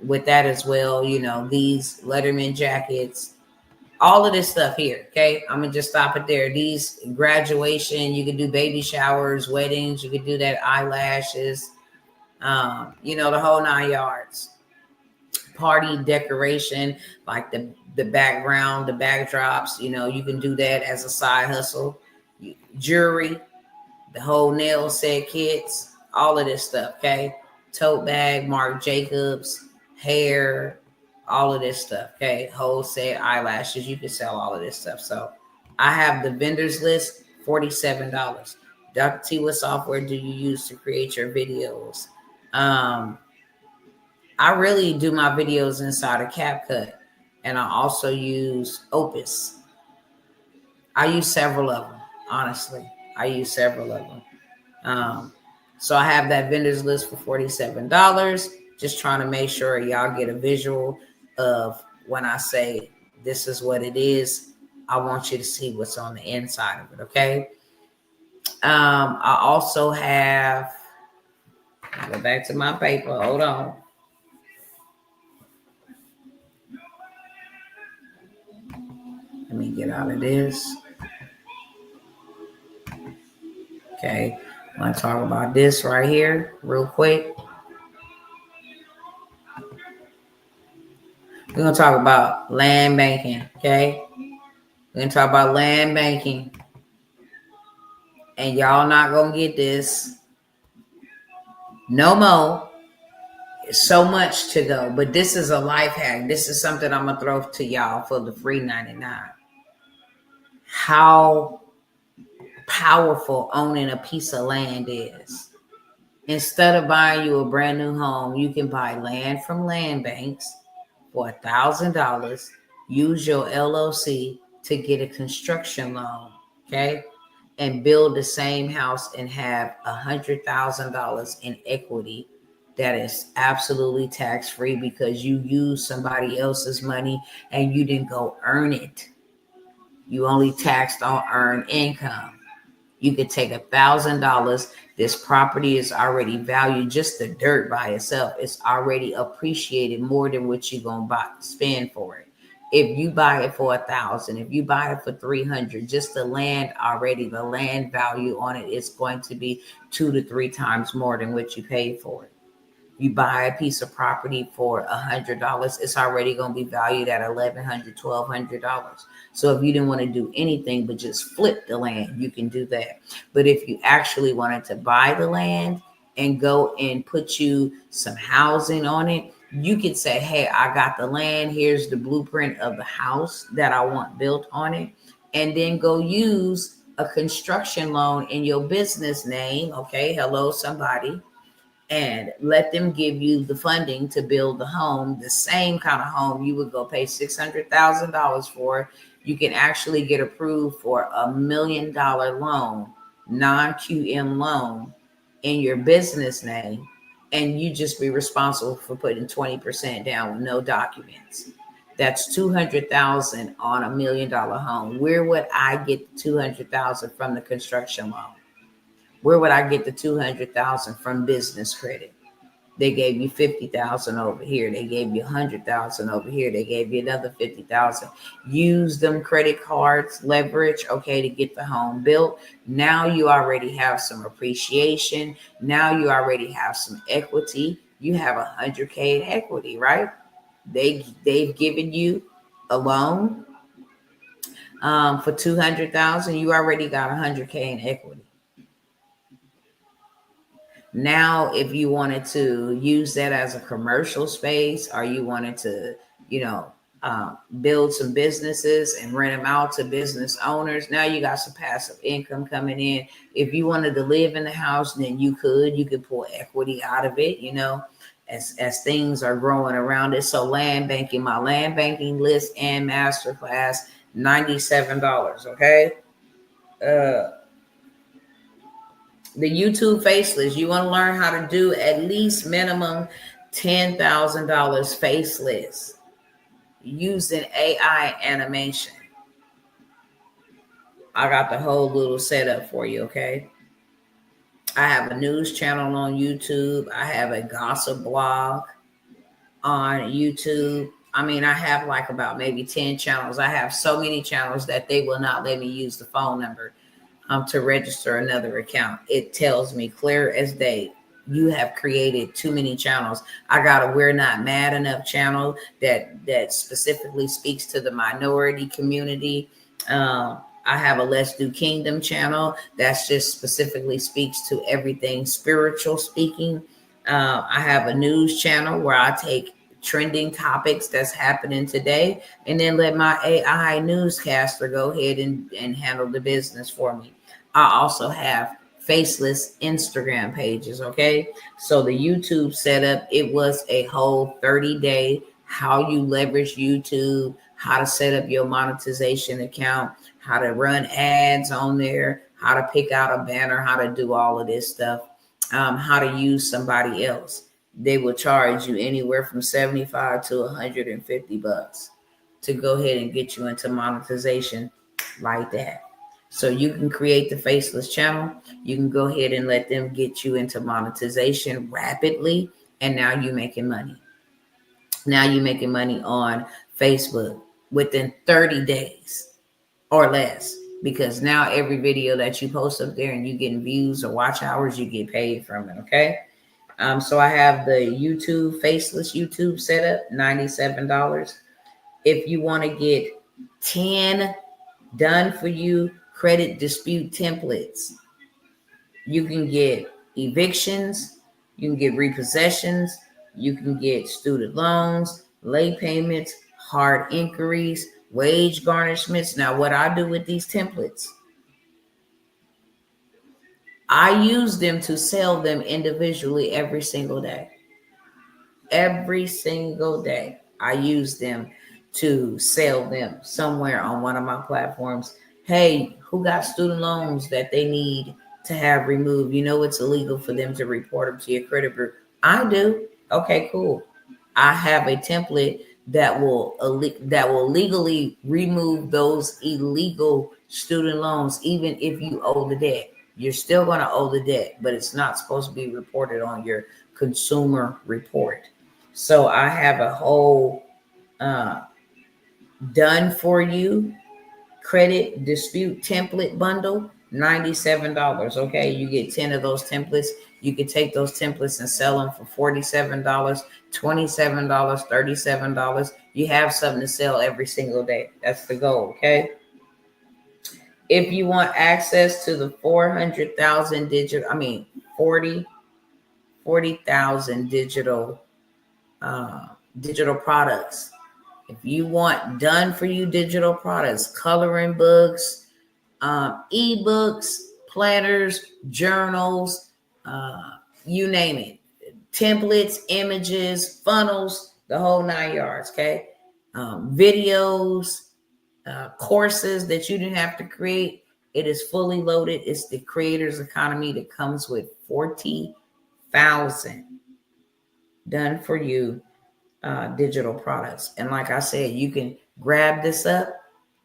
Speaker 1: with that as well. These Letterman jackets, all of this stuff here. Okay, I'm gonna just stop it there. These graduation, you can do baby showers, weddings, you can do that, eyelashes, the whole 9 yards. Party decoration, like the background, the backdrops, you can do that as a side hustle. Jewelry, the whole nail set kits, all of this stuff. Okay, tote bag, Marc Jacobs, hair, all of this stuff. Okay, whole set, eyelashes, you can sell all of this stuff. So I have the vendors list, $47. Dr. T, what software do you use to create your videos? I really do my videos inside of CapCut, and I also use Opus. I use several of them, honestly. I use several of them. So I have that vendors list for $47. Just trying to make sure y'all get a visual of when I say this is what it is. I want you to see what's on the inside of it, okay? I also have, go back to my paper. Hold on. Let me get out of this. Okay, I'm going to talk about this right here real quick. We're going to talk about land banking, okay? We're going to talk about land banking. And y'all not going to get this no more So much to go, but this is a life hack. This is something I'm gonna throw to y'all for the free 99. How powerful owning a piece of land is. Instead of buying you a brand new home, you can buy land from land banks for $1,000. Use your LLC to get a construction loan, okay? And build the same house and have $100,000 in equity that is absolutely tax-free because you used somebody else's money and you didn't go earn it. You only taxed on earned income. You could take $1,000. This property is already valued. Just the dirt by itself is already appreciated more than what you're gonna spend for it. If you buy it for 1,000, if you buy it for 300, just the land already, the land value on it is going to be 2 to 3 times more than what you paid for it. You buy a piece of property for $100, it's already going to be valued at $1,100, $1,200. So if you didn't want to do anything but just flip the land, you can do that. But if you actually wanted to buy the land and go and put you some housing on it, you could say, hey, I got the land. Here's the blueprint of the house that I want built on it. And then go use a construction loan in your business name. Okay, hello, somebody. And let them give you the funding to build the home, the same kind of home you would go pay $600,000 for. You can actually get approved for $1 million loan, non-QM loan in your business name. And you just be responsible for putting 20% down with no documents. That's 200,000 on $1 million home. Where would I get the 200,000 from the construction loan? Where would I get the 200,000 from business credit? They gave you 50,000 over here. They gave you 100,000 over here. They gave you another 50,000. Use them credit cards, leverage, okay, to get the home built. Now you already have some appreciation. Now you already have some equity. You have 100K in equity, right? They've given you a loan for 200,000. You already got 100K in equity. Now, if you wanted to use that as a commercial space, or you wanted to, build some businesses and rent them out to business owners, now you got some passive income coming in. If you wanted to live in the house, then you could pull equity out of it, as things are growing around it. So land banking, my land banking list and masterclass, $97. Okay. The YouTube faceless, you want to learn how to do at least minimum $10,000 faceless using AI animation. I got the whole little setup for you, okay? I have a news channel on YouTube. I have a gossip blog on YouTube. I mean, I have like about maybe 10 channels. I have so many channels that they will not let me use the phone number to register another account. It tells me clear as day, you have created too many channels. I got a We're Not Mad Enough channel that specifically speaks to the minority community. I have a Let's Do Kingdom channel that's just specifically speaks to everything spiritual speaking. I have a news channel where I take trending topics that's happening today and then let my AI newscaster go ahead and handle the business for me. I also have faceless Instagram pages. Okay. So the YouTube setup, it was a whole 30-day how you leverage YouTube, how to set up your monetization account, how to run ads on there, how to pick out a banner, how to do all of this stuff, how to use somebody else. They will charge you anywhere from 75 to 150 bucks to go ahead and get you into monetization like that. So you can create the faceless channel. You can go ahead and let them get you into monetization rapidly. And now you're making money. Now you're making money on Facebook within 30 days or less, because now every video that you post up there and you getting views or watch hours, you get paid from it. Okay. So I have the YouTube faceless YouTube setup, $97. If you want to get 10 done for you credit dispute templates, you can get evictions, you can get repossessions, You can get student loans, late payments, hard inquiries, wage garnishments. Now, what I do with these templates, I use them to sell them individually every single day. Every single day, I use them to sell them somewhere on one of my platforms. Hey, who got student loans that they need to have removed? You know, it's illegal for them to report them to your credit bureau. I do. Okay, cool. I have a template that will legally remove those illegal student loans, even if you owe the debt. You're still going to owe the debt, but it's not supposed to be reported on your consumer report. So I have a whole uh, done for you credit dispute template bundle, $97. Okay, you get 10 of those templates. You can take those templates and sell them for $47, $27, $37. You have something to sell every single day. That's the goal. Okay. If you want access to the 400,000 digital, 40,000 digital products. If you want done for you digital products, coloring books, ebooks, planners, journals, you name it, templates, images, funnels, the whole 9 yards. Okay. Videos, courses that you didn't have to create. It is fully loaded. It's the creator's economy that comes with 40,000 done for you digital products. And like I said, you can grab this up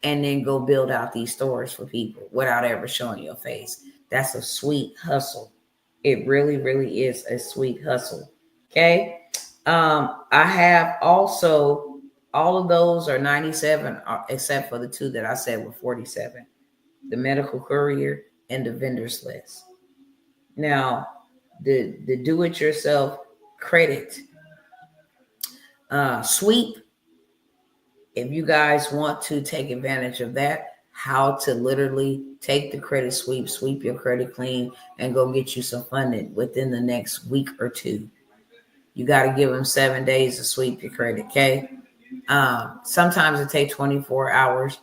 Speaker 1: and then go build out these stores for people without ever showing your face. That's a sweet hustle. It really, really is a sweet hustle. Okay. I have also, all of those are 97, except for the two that I said were 47, the medical courier and the vendors list. Now, the do-it-yourself credit sweep, if you guys want to take advantage of that, how to literally take the credit sweep your credit clean, and go get you some funding within the next week or two. You got to give them 7 days to sweep your credit. Okay. Sometimes it takes 24 hours.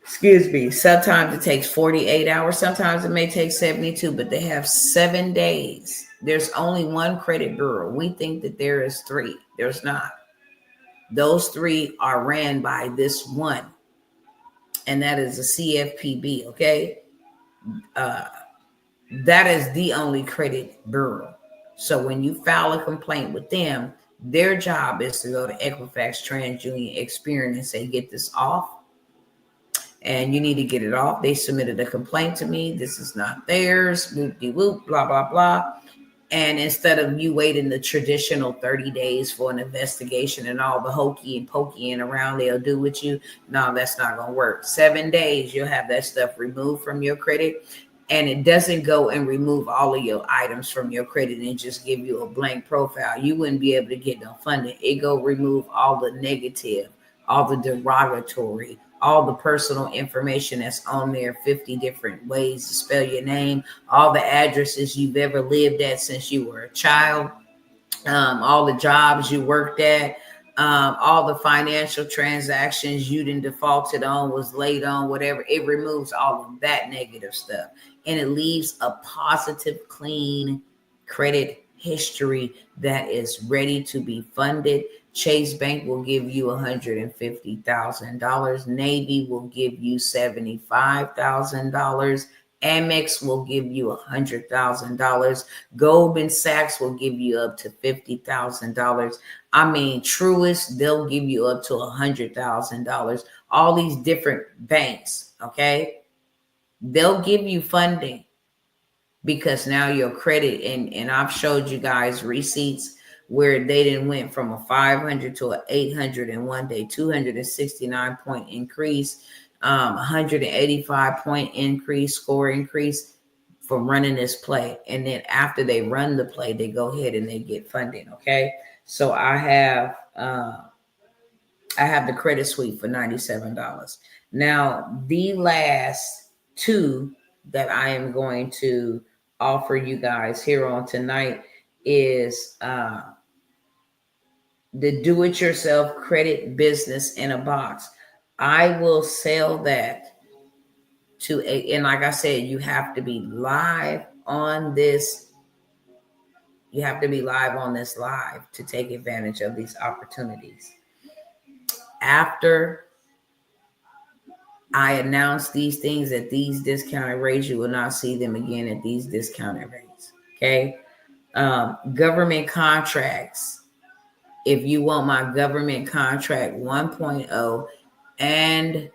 Speaker 1: Excuse me. Sometimes it takes 48 hours. Sometimes it may take 72, but they have 7 days. There's only one credit bureau. We think that there is three. There's not. Those three are ran by this one, and that is a CFPB. Okay. That is the only credit bureau. So when you file a complaint with them, their job is to go to Equifax, TransUnion, Experian, and say, get this off. And you need to get it off. They submitted a complaint to me. This is not theirs. Whoop-de-whoop, blah, blah, blah. And instead of you waiting the traditional 30 days for an investigation and all the hokey and pokey and around they'll do with you, no, that's not going to work. 7 days, you'll have that stuff removed from your credit. And it doesn't go and remove all of your items from your credit and just give you a blank profile. You wouldn't be able to get no funding. It go remove all the negative, all the derogatory, all the personal information that's on there, 50 different ways to spell your name, all the addresses you've ever lived at since you were a child, all the jobs you worked at, all the financial transactions you didn't defaulted on, was late on, whatever. It removes all of that negative stuff. And it leaves a positive, clean credit history that is ready to be funded. Chase Bank will give you $150,000. Navy will give you $75,000. Amex will give you $100,000. Goldman Sachs will give you up to $50,000. Truist, they'll give you up to $100,000. All these different banks, okay? They'll give you funding because now your credit, and I've showed you guys receipts where they didn't went from a 500 to an 800 in one day, 269 point increase, 185 point increase, score increase from running this play. And then after they run the play, they go ahead and they get funding. Okay. So I have the credit suite for $97. Now, the last two that I am going to offer you guys here on tonight is the do-it-yourself credit business in a box. I will sell that to and like I said, you have to be live on this. You have to be live on this live to take advantage of these opportunities. After I announce these things at these discounted rates, you will not see them again at these discounted rates. Okay. Government contracts. If you want my government contract 1.0 and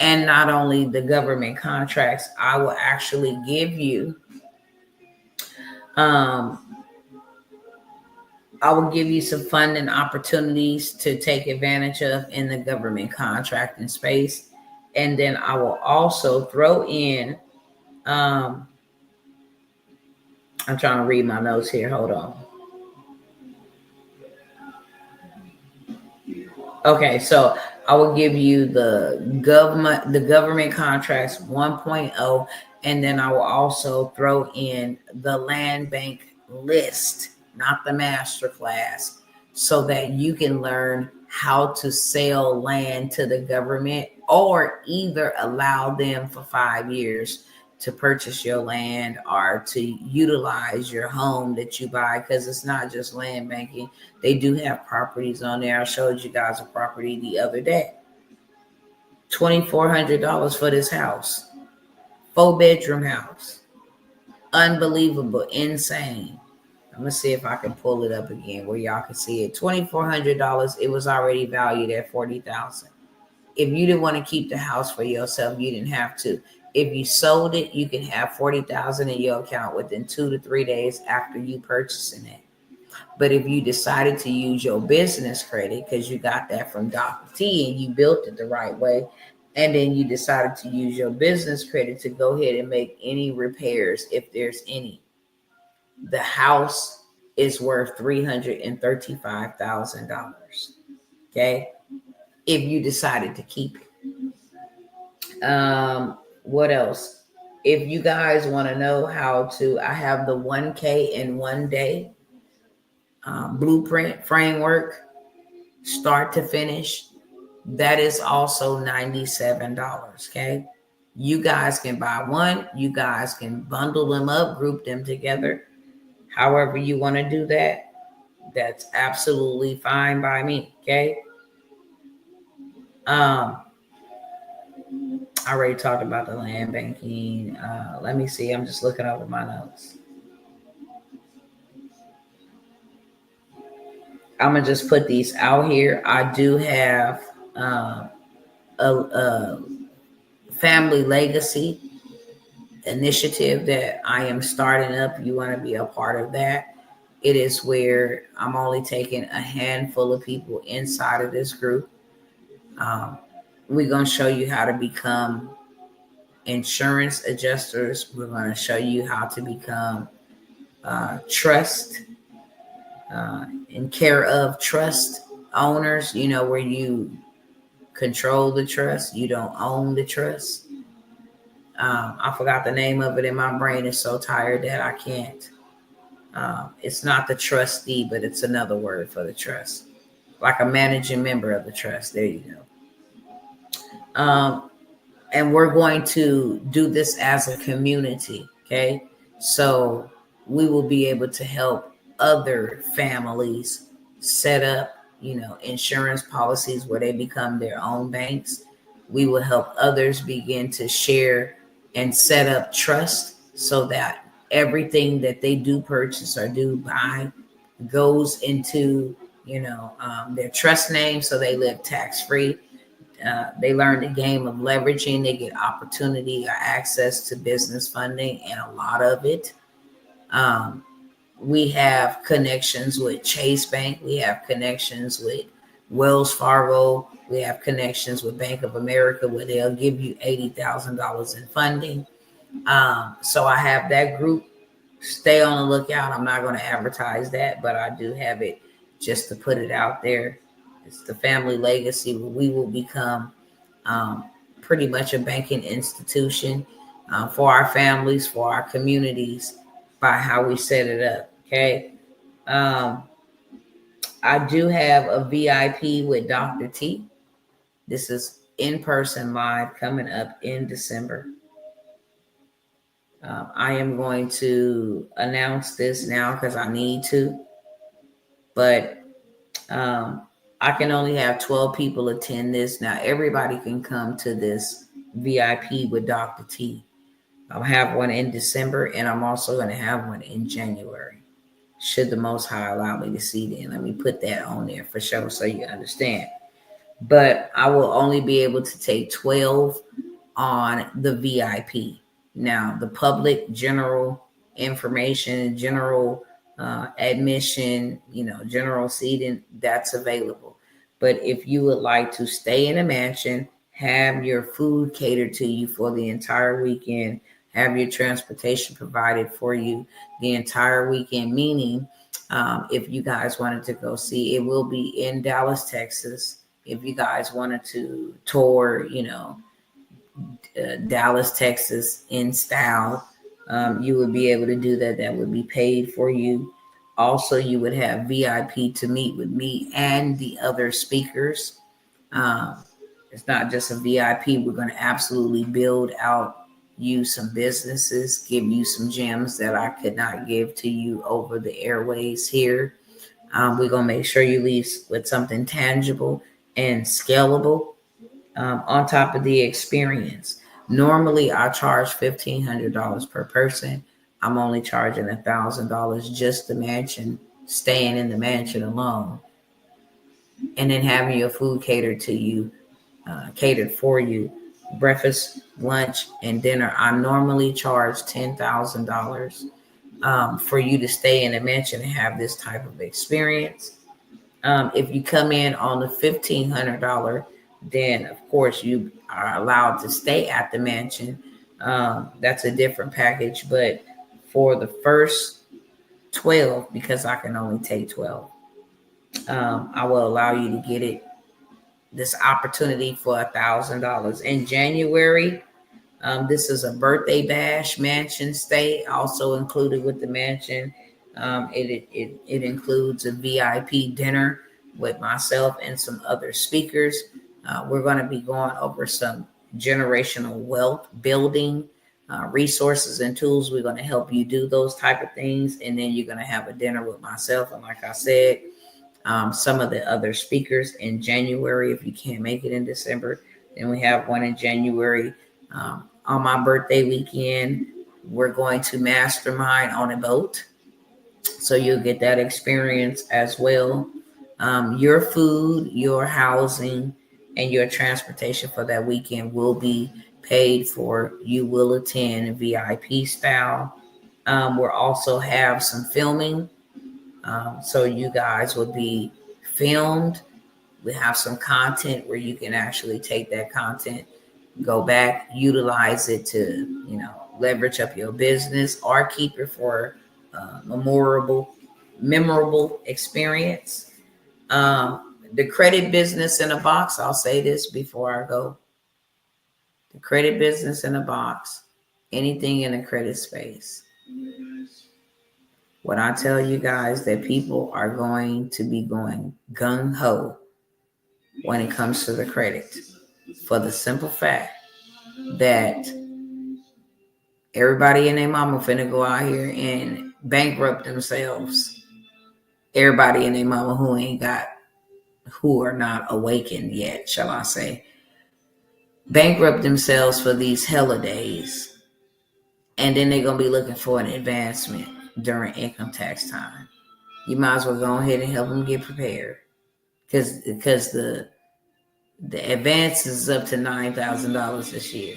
Speaker 1: not only the government contracts, I will actually give you I will give you some funding opportunities to take advantage of in the government contracting space. And then I will also throw in, I'm trying to read my notes here. Hold on. Okay, so I will give you the government contracts 1.0, and then I will also throw in the land bank list, not the master class, so that you can learn how to sell land to the government or either allow them for 5 years to purchase your land or to utilize your home that you buy, because it's not just land banking. They do have properties on there. I showed you guys a property the other day. $2,400 for this house. 4-bedroom house. Unbelievable. Insane. I'm going to see if I can pull it up again where y'all can see it. $2,400. It was already valued at $40,000. If you didn't want to keep the house for yourself, you didn't have to. If you sold it, you can have $40,000 in your account within 2 to 3 days after you purchasing it. But if you decided to use your business credit, because you got that from Dr. T and you built it the right way, and then you decided to use your business credit to go ahead and make any repairs, if there's any, the house is worth $335,000. Okay, if you decided to keep it. What else? If you guys want to know how to, I have the 1K in 1 day blueprint framework, start to finish. That is also $97. Okay. You guys can buy one. You guys can bundle them up, group them together. However you want to do that, that's absolutely fine by me. Okay. I already talked about the land banking. Let me see. I'm just looking over my notes. I'm going to just put these out here. I do have a family legacy initiative that I am starting up. You want to be a part of that. It is where I'm only taking a handful of people inside of this group. We're going to show you how to become insurance adjusters. We're going to show you how to become trust and care of trust owners, where you control the trust, you don't own the trust. I forgot the name of it, and my brain is so tired that I can't. It's not the trustee, but it's another word for the trust, like a managing member of the trust. There you go. And we're going to do this as a community. Okay. So we will be able to help other families set up, insurance policies where they become their own banks. We will help others begin to share and set up trust so that everything that they do purchase or do buy goes into, their trust name, so they live tax-free. They learn the game of leveraging. They get opportunity or access to business funding, and a lot of it. We have connections with Chase Bank. We have connections with Wells Fargo. We have connections with Bank of America, where they'll give you $80,000 in funding. So I have that group. Stay on the lookout. I'm not going to advertise that, but I do have it just to put it out there. It's the family legacy. We will become pretty much a banking institution for our families, for our communities, by how we set it up. Okay. I do have a VIP with Dr. T. This is in person live coming up in December. I am going to announce this now because I need to, but I can only have 12 people attend this. Now, everybody can come to this VIP with Dr. T. I'll have one in December, and I'm also going to have one in January. Should the Most High allow me to see then. Let me put that on there for sure so you understand. But I will only be able to take 12 on the VIP. Now, the public general information, general admission, general seating, that's available. But if you would like to stay in a mansion, have your food catered to you for the entire weekend, have your transportation provided for you the entire weekend, meaning if you guys wanted to go see, it will be in Dallas, Texas. If you guys wanted to tour, Dallas, Texas in style, you would be able to do that. That would be paid for you. Also, you would have VIP to meet with me and the other speakers. It's not just a VIP. We're going to absolutely build out you some businesses, give you some gems that I could not give to you over the airways here. We're going to make sure you leave with something tangible and scalable on top of the experience. Normally, I charge $1,500 per person. I'm only charging $1,000 just the mansion, staying in the mansion alone, and then having your food catered to you, catered for you, breakfast, lunch, and dinner. I normally charge $10,000 for you to stay in a mansion and have this type of experience. If you come in on the $1,500, then of course you are allowed to stay at the mansion. That's a different package, but for the first 12, because I can only take 12, I will allow you to get this opportunity for $1,000 in January. This is a birthday bash mansion stay, also included with the mansion. It includes a VIP dinner with myself and some other speakers. We're going to be going over some generational wealth building resources and tools. We're going to help you do those type of things. And then you're going to have a dinner with myself. And like I said, some of the other speakers in January. If you can't make it in December, then we have one in January. On my birthday weekend, we're going to mastermind on a boat. So you'll get that experience as well. Your food, your housing, and your transportation for that weekend will be paid for. You will attend VIP style. We'll also have some filming. So you guys will be filmed. We have some content where you can actually take that content, go back, utilize it to, leverage up your business or keep it for memorable experience. The credit business in a box, I'll say this before I go. The credit business in a box, anything in the credit space. What I tell you guys, that people are going to be going gung-ho when it comes to the credit, for the simple fact that everybody and their mama finna go out here and bankrupt themselves. Everybody and their mama who are not awakened yet, shall I say, bankrupt themselves for these holidays. And then they're going to be looking for an advancement during income tax time. You might as well go ahead and help them get prepared. Because the advance is up to $9,000 this year.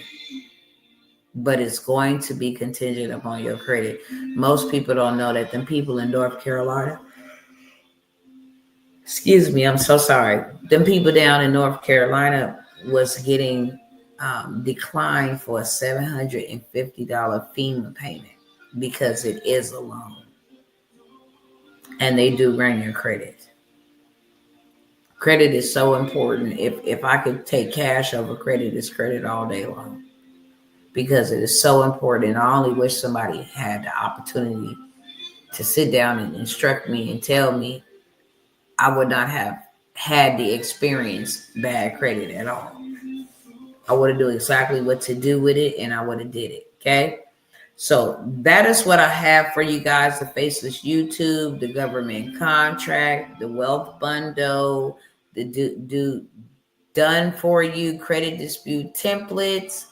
Speaker 1: But it's going to be contingent upon your credit. Most people don't know that. Them people in North Carolina, excuse me, I'm so sorry. Them people down in North Carolina was getting declined for a $750 FEMA payment because it is a loan. And they do run your credit. Credit is so important. If I could take cash over credit, it's credit all day long. because it is so important. I only wish somebody had the opportunity to sit down and instruct me and tell me. I would not have had the experience bad credit at all. I would have knew exactly what to do with it, and I would have did it. Okay. So that is what I have for you guys: the faceless YouTube, the government contract, the wealth bundle, the do done for you credit dispute templates,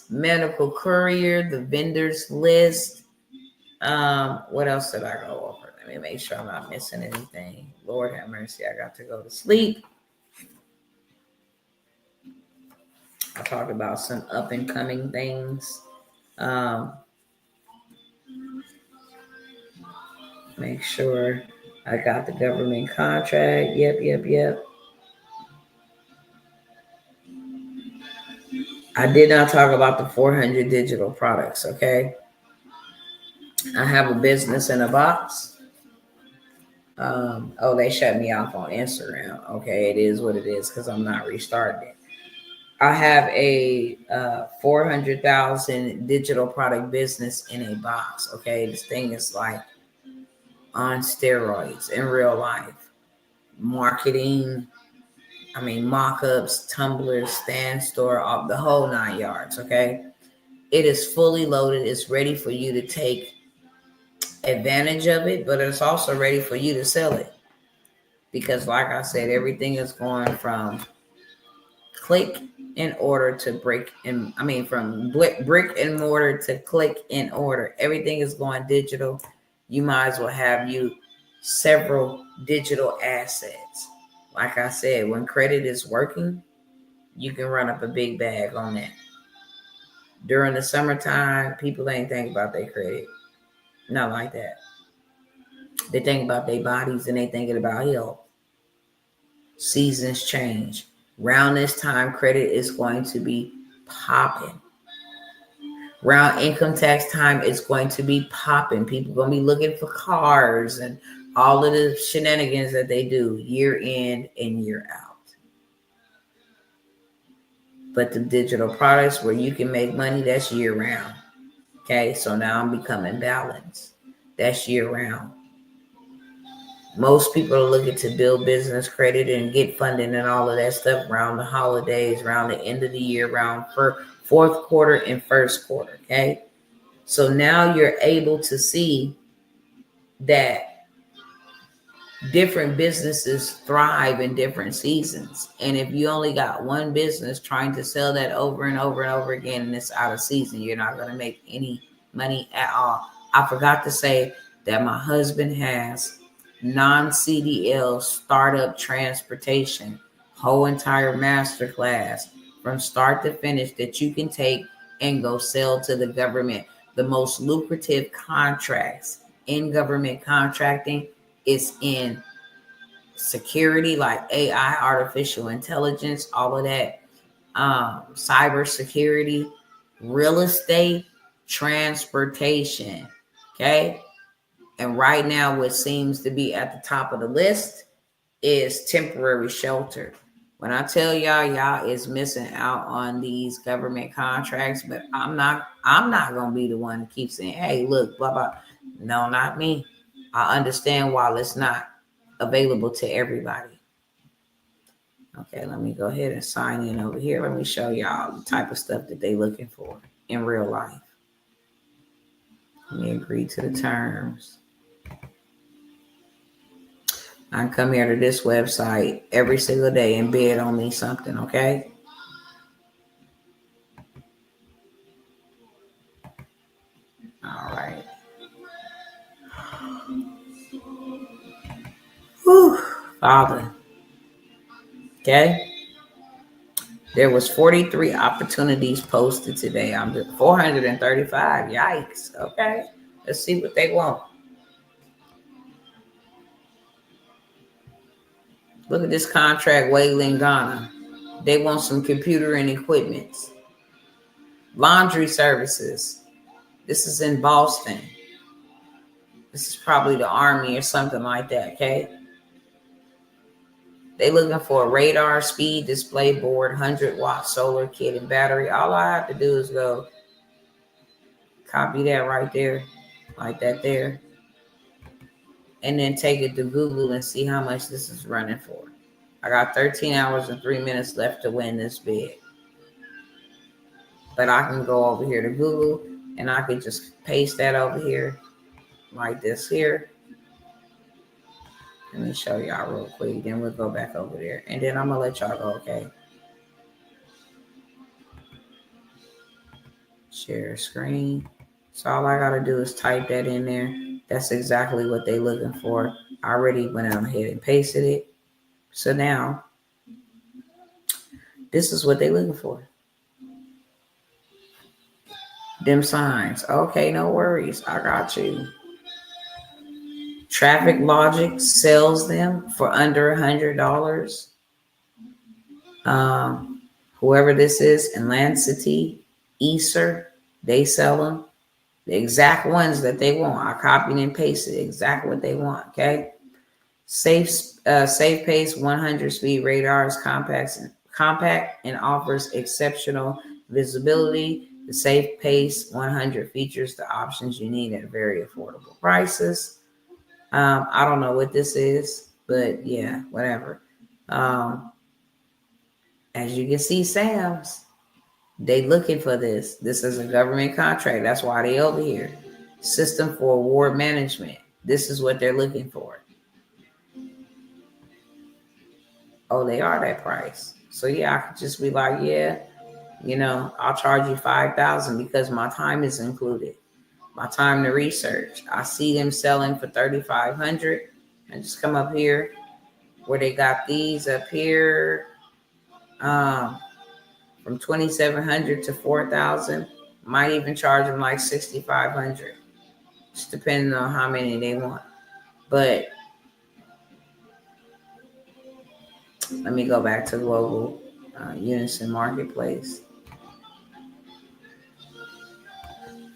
Speaker 1: medical courier, the vendors list. What else did I go over? Let me make sure I'm not missing anything. Lord have mercy, I got to go to sleep. I talked about some up and coming things. Make sure I got the government contract. Yep. I did not talk about the 400 digital products, okay? I have a business in a box. They shut me off on Instagram. Okay, it is what it is because I'm not restarting it. I have a 400,000 digital product business in a box, okay? This thing is like on steroids in real life. Marketing, mock-ups, tumblers, stand store, the whole 9 yards, okay? It is fully loaded. It's ready for you to take advantage of it, but it's also ready for you to sell it. Because like I said, everything is going from click in order to brick from brick and mortar to click in order. Everything is going digital. You might as well have you several digital assets. Like I said, when credit is working, you can run up a big bag on that. During the summertime, people ain't think about their credit. Not like that. They think about their bodies and they thinking about health. Seasons change. Around this time, credit is going to be popping. Around income tax time, it's going to be popping. People are going to be looking for cars and all of the shenanigans that they do year in and year out. But the digital products where you can make money, that's year round. Okay, so now I'm becoming balanced. That's year round. Most people are looking to build business credit and get funding and all of that stuff around the holidays, around the end of the year, around fourth quarter and first quarter. Okay, so now you're able to see that different businesses thrive in different seasons. And if you only got one business trying to sell that over and over and over again and it's out of season, you're not going to make any money at all. I forgot to say that my husband has non-CDL startup transportation, whole entire masterclass from start to finish that you can take and go sell to the government. The most lucrative contracts in government contracting is in security, like AI, artificial intelligence, all of that, cyber security, real estate, transportation. Okay. And right now, what seems to be at the top of the list is temporary shelter. When I tell y'all is missing out on these government contracts, but I'm not gonna be the one to keep saying, hey, look, blah blah. No, not me. I understand why it's not available to everybody. Okay, let me go ahead and sign in over here. Let me show y'all the type of stuff that they looking for in real life. Let me agree to the terms. I come here to this website every single day and bid on me something, okay? All right. Whew, Father. Okay. There was 43 opportunities posted today. I'm just 435. Yikes. Okay. Let's see what they want. Look at this contract, Wayland, Ghana. They want some computer and equipment. Laundry services. This is in Boston. This is probably the Army or something like that, okay? They looking for a radar, speed, display board, 100-watt solar kit and battery. All I have to do is go Copy that right there, like that there. And then take it to Google and see how much this is running for. I got 13 hours and 3 minutes left to win this bid. But I can go over here to Google and I can just paste that over here like this here. Let me show y'all real quick. Then we'll go back over there. And then I'm going to let y'all go, okay? Share screen. So all I got to do is type that in there. That's exactly what they're looking for. I already went on ahead and pasted it. So now, this is what they're looking for. Them signs. Okay, no worries. I got you. Traffic Logic sells them for under $100. Whoever this is, Lancity, Easer, they sell them. The exact ones that they want. I copied and pasted exactly what they want. Okay. Safe Pace 100 speed radar is compact and offers exceptional visibility. The Safe Pace 100 features the options you need at very affordable prices. I don't know what this is, but yeah, whatever. As you can see, Sam's, they looking for this. This is a government contract. That's why they over here. System for award management. This is what they're looking for. Oh, they are that price. So yeah, I could just be like, yeah, I'll charge you $5,000 because my time is included. My time to research. I see them selling for $3,500. And just come up here where they got these up here. From $2,700 to $4,000. Might even charge them like $6,500. Just depending on how many they want. But let me go back to global Unison Marketplace.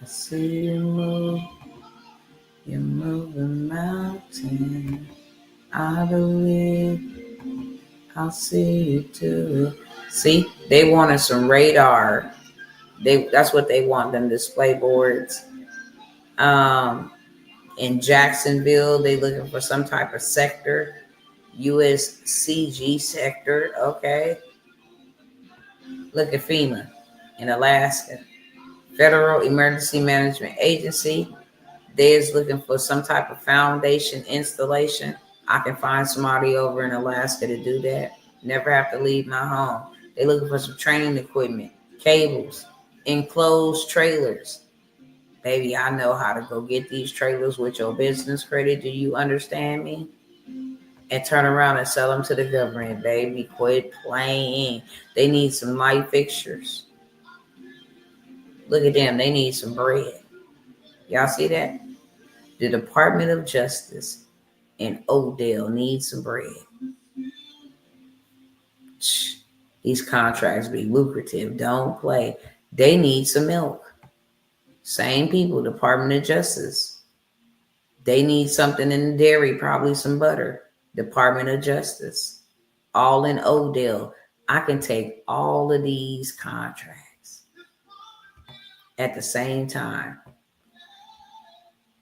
Speaker 1: I see you move the mountain. I believe I'll see you too. See, they wanted some radar. That's what they want, them display boards. In Jacksonville, they looking for some type of sector. USCG sector, okay. Look at FEMA in Alaska. Federal Emergency Management Agency. They is looking for some type of foundation installation. I can find somebody over in Alaska to do that. Never have to leave my home. They looking for some training equipment, cables, enclosed trailers. Baby, I know how to go get these trailers with your business credit. Do you understand me? And turn around and sell them to the government, baby. Quit playing. They need some light fixtures. Look at them. They need some bread. Y'all see that? The Department of Justice in Odell needs some bread. These contracts be lucrative. Don't play. They need some milk. Same people, Department of Justice. They need something in the dairy, probably some butter. Department of Justice. All in Odell. I can take all of these contracts at the same time.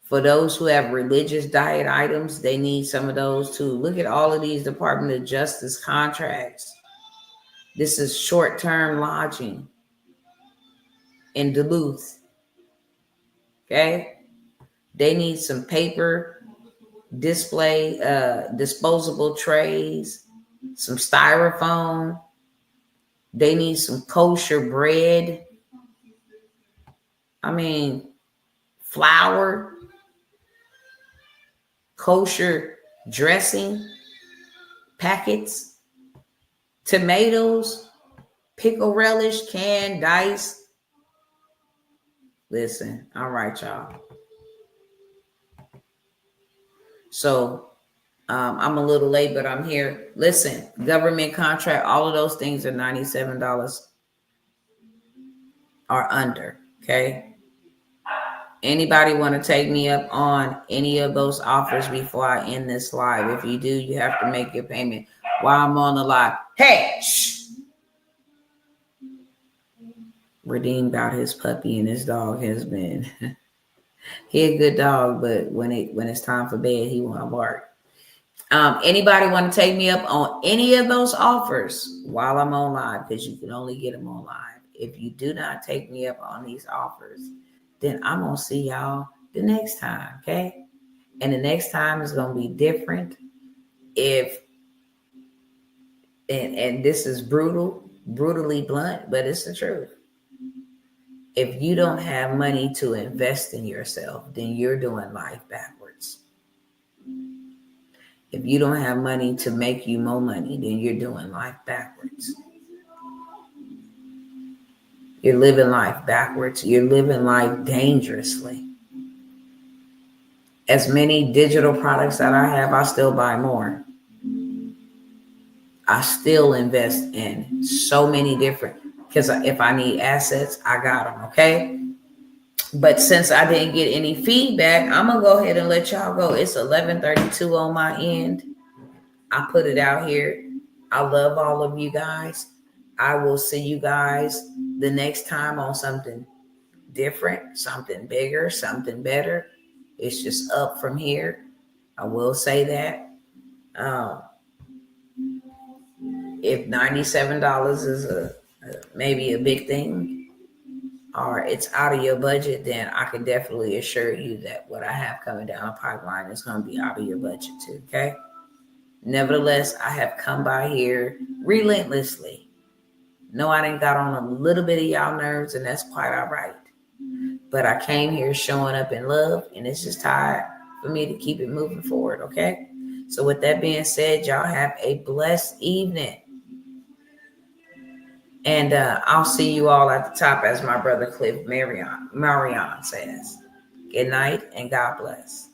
Speaker 1: For those who have religious diet items, they need some of those too. Look at all of these Department of Justice contracts. This is short-term lodging in Duluth. Okay? They need some paper display, disposable trays, some styrofoam. They need some kosher bread. Flour, kosher dressing packets, tomatoes, pickle relish, canned, diced. Listen, all right, y'all. So I'm a little late, but I'm here. Listen, government contract, all of those things are $97 or under, okay? Anybody want to take me up on any of those offers before I end this live? If you do, you have to make your payment while I'm on the live. Hey, shh. Redeemed out his puppy, and his dog has been he a good dog, but when it's time for bed, he want to bark. Anybody want to take me up on any of those offers while I'm on live? Because you can only get them on live. If you do not take me up on these offers, then I'm gonna see y'all the next time, okay? And the next time is gonna be different. If and this is brutally blunt, but it's the truth. If you don't have money to invest in yourself, then you're doing life backwards. If you don't have money to make you more money, then you're doing life backwards. You're living life backwards. You're living life dangerously. As many digital products that I have, I still buy more. I still invest in so many different, because if I need assets, I got them, okay? But since I didn't get any feedback, I'm going to go ahead and let y'all go. It's 11:32 on my end. I put it out here. I love all of you guys. I will see you guys the next time on something different, something bigger, something better. It's just up from here. I will say that. If $97 is maybe a big thing, or it's out of your budget, then I can definitely assure you that what I have coming down the pipeline is going to be out of your budget too, okay? Nevertheless, I have come by here relentlessly. No, I didn't got on a little bit of y'all nerves, and that's quite all right. But I came here showing up in love, and it's just time for me to keep it moving forward, okay? So with that being said, y'all have a blessed evening. And I'll see you all at the top, as my brother Cliff Marion says. Good night and God bless.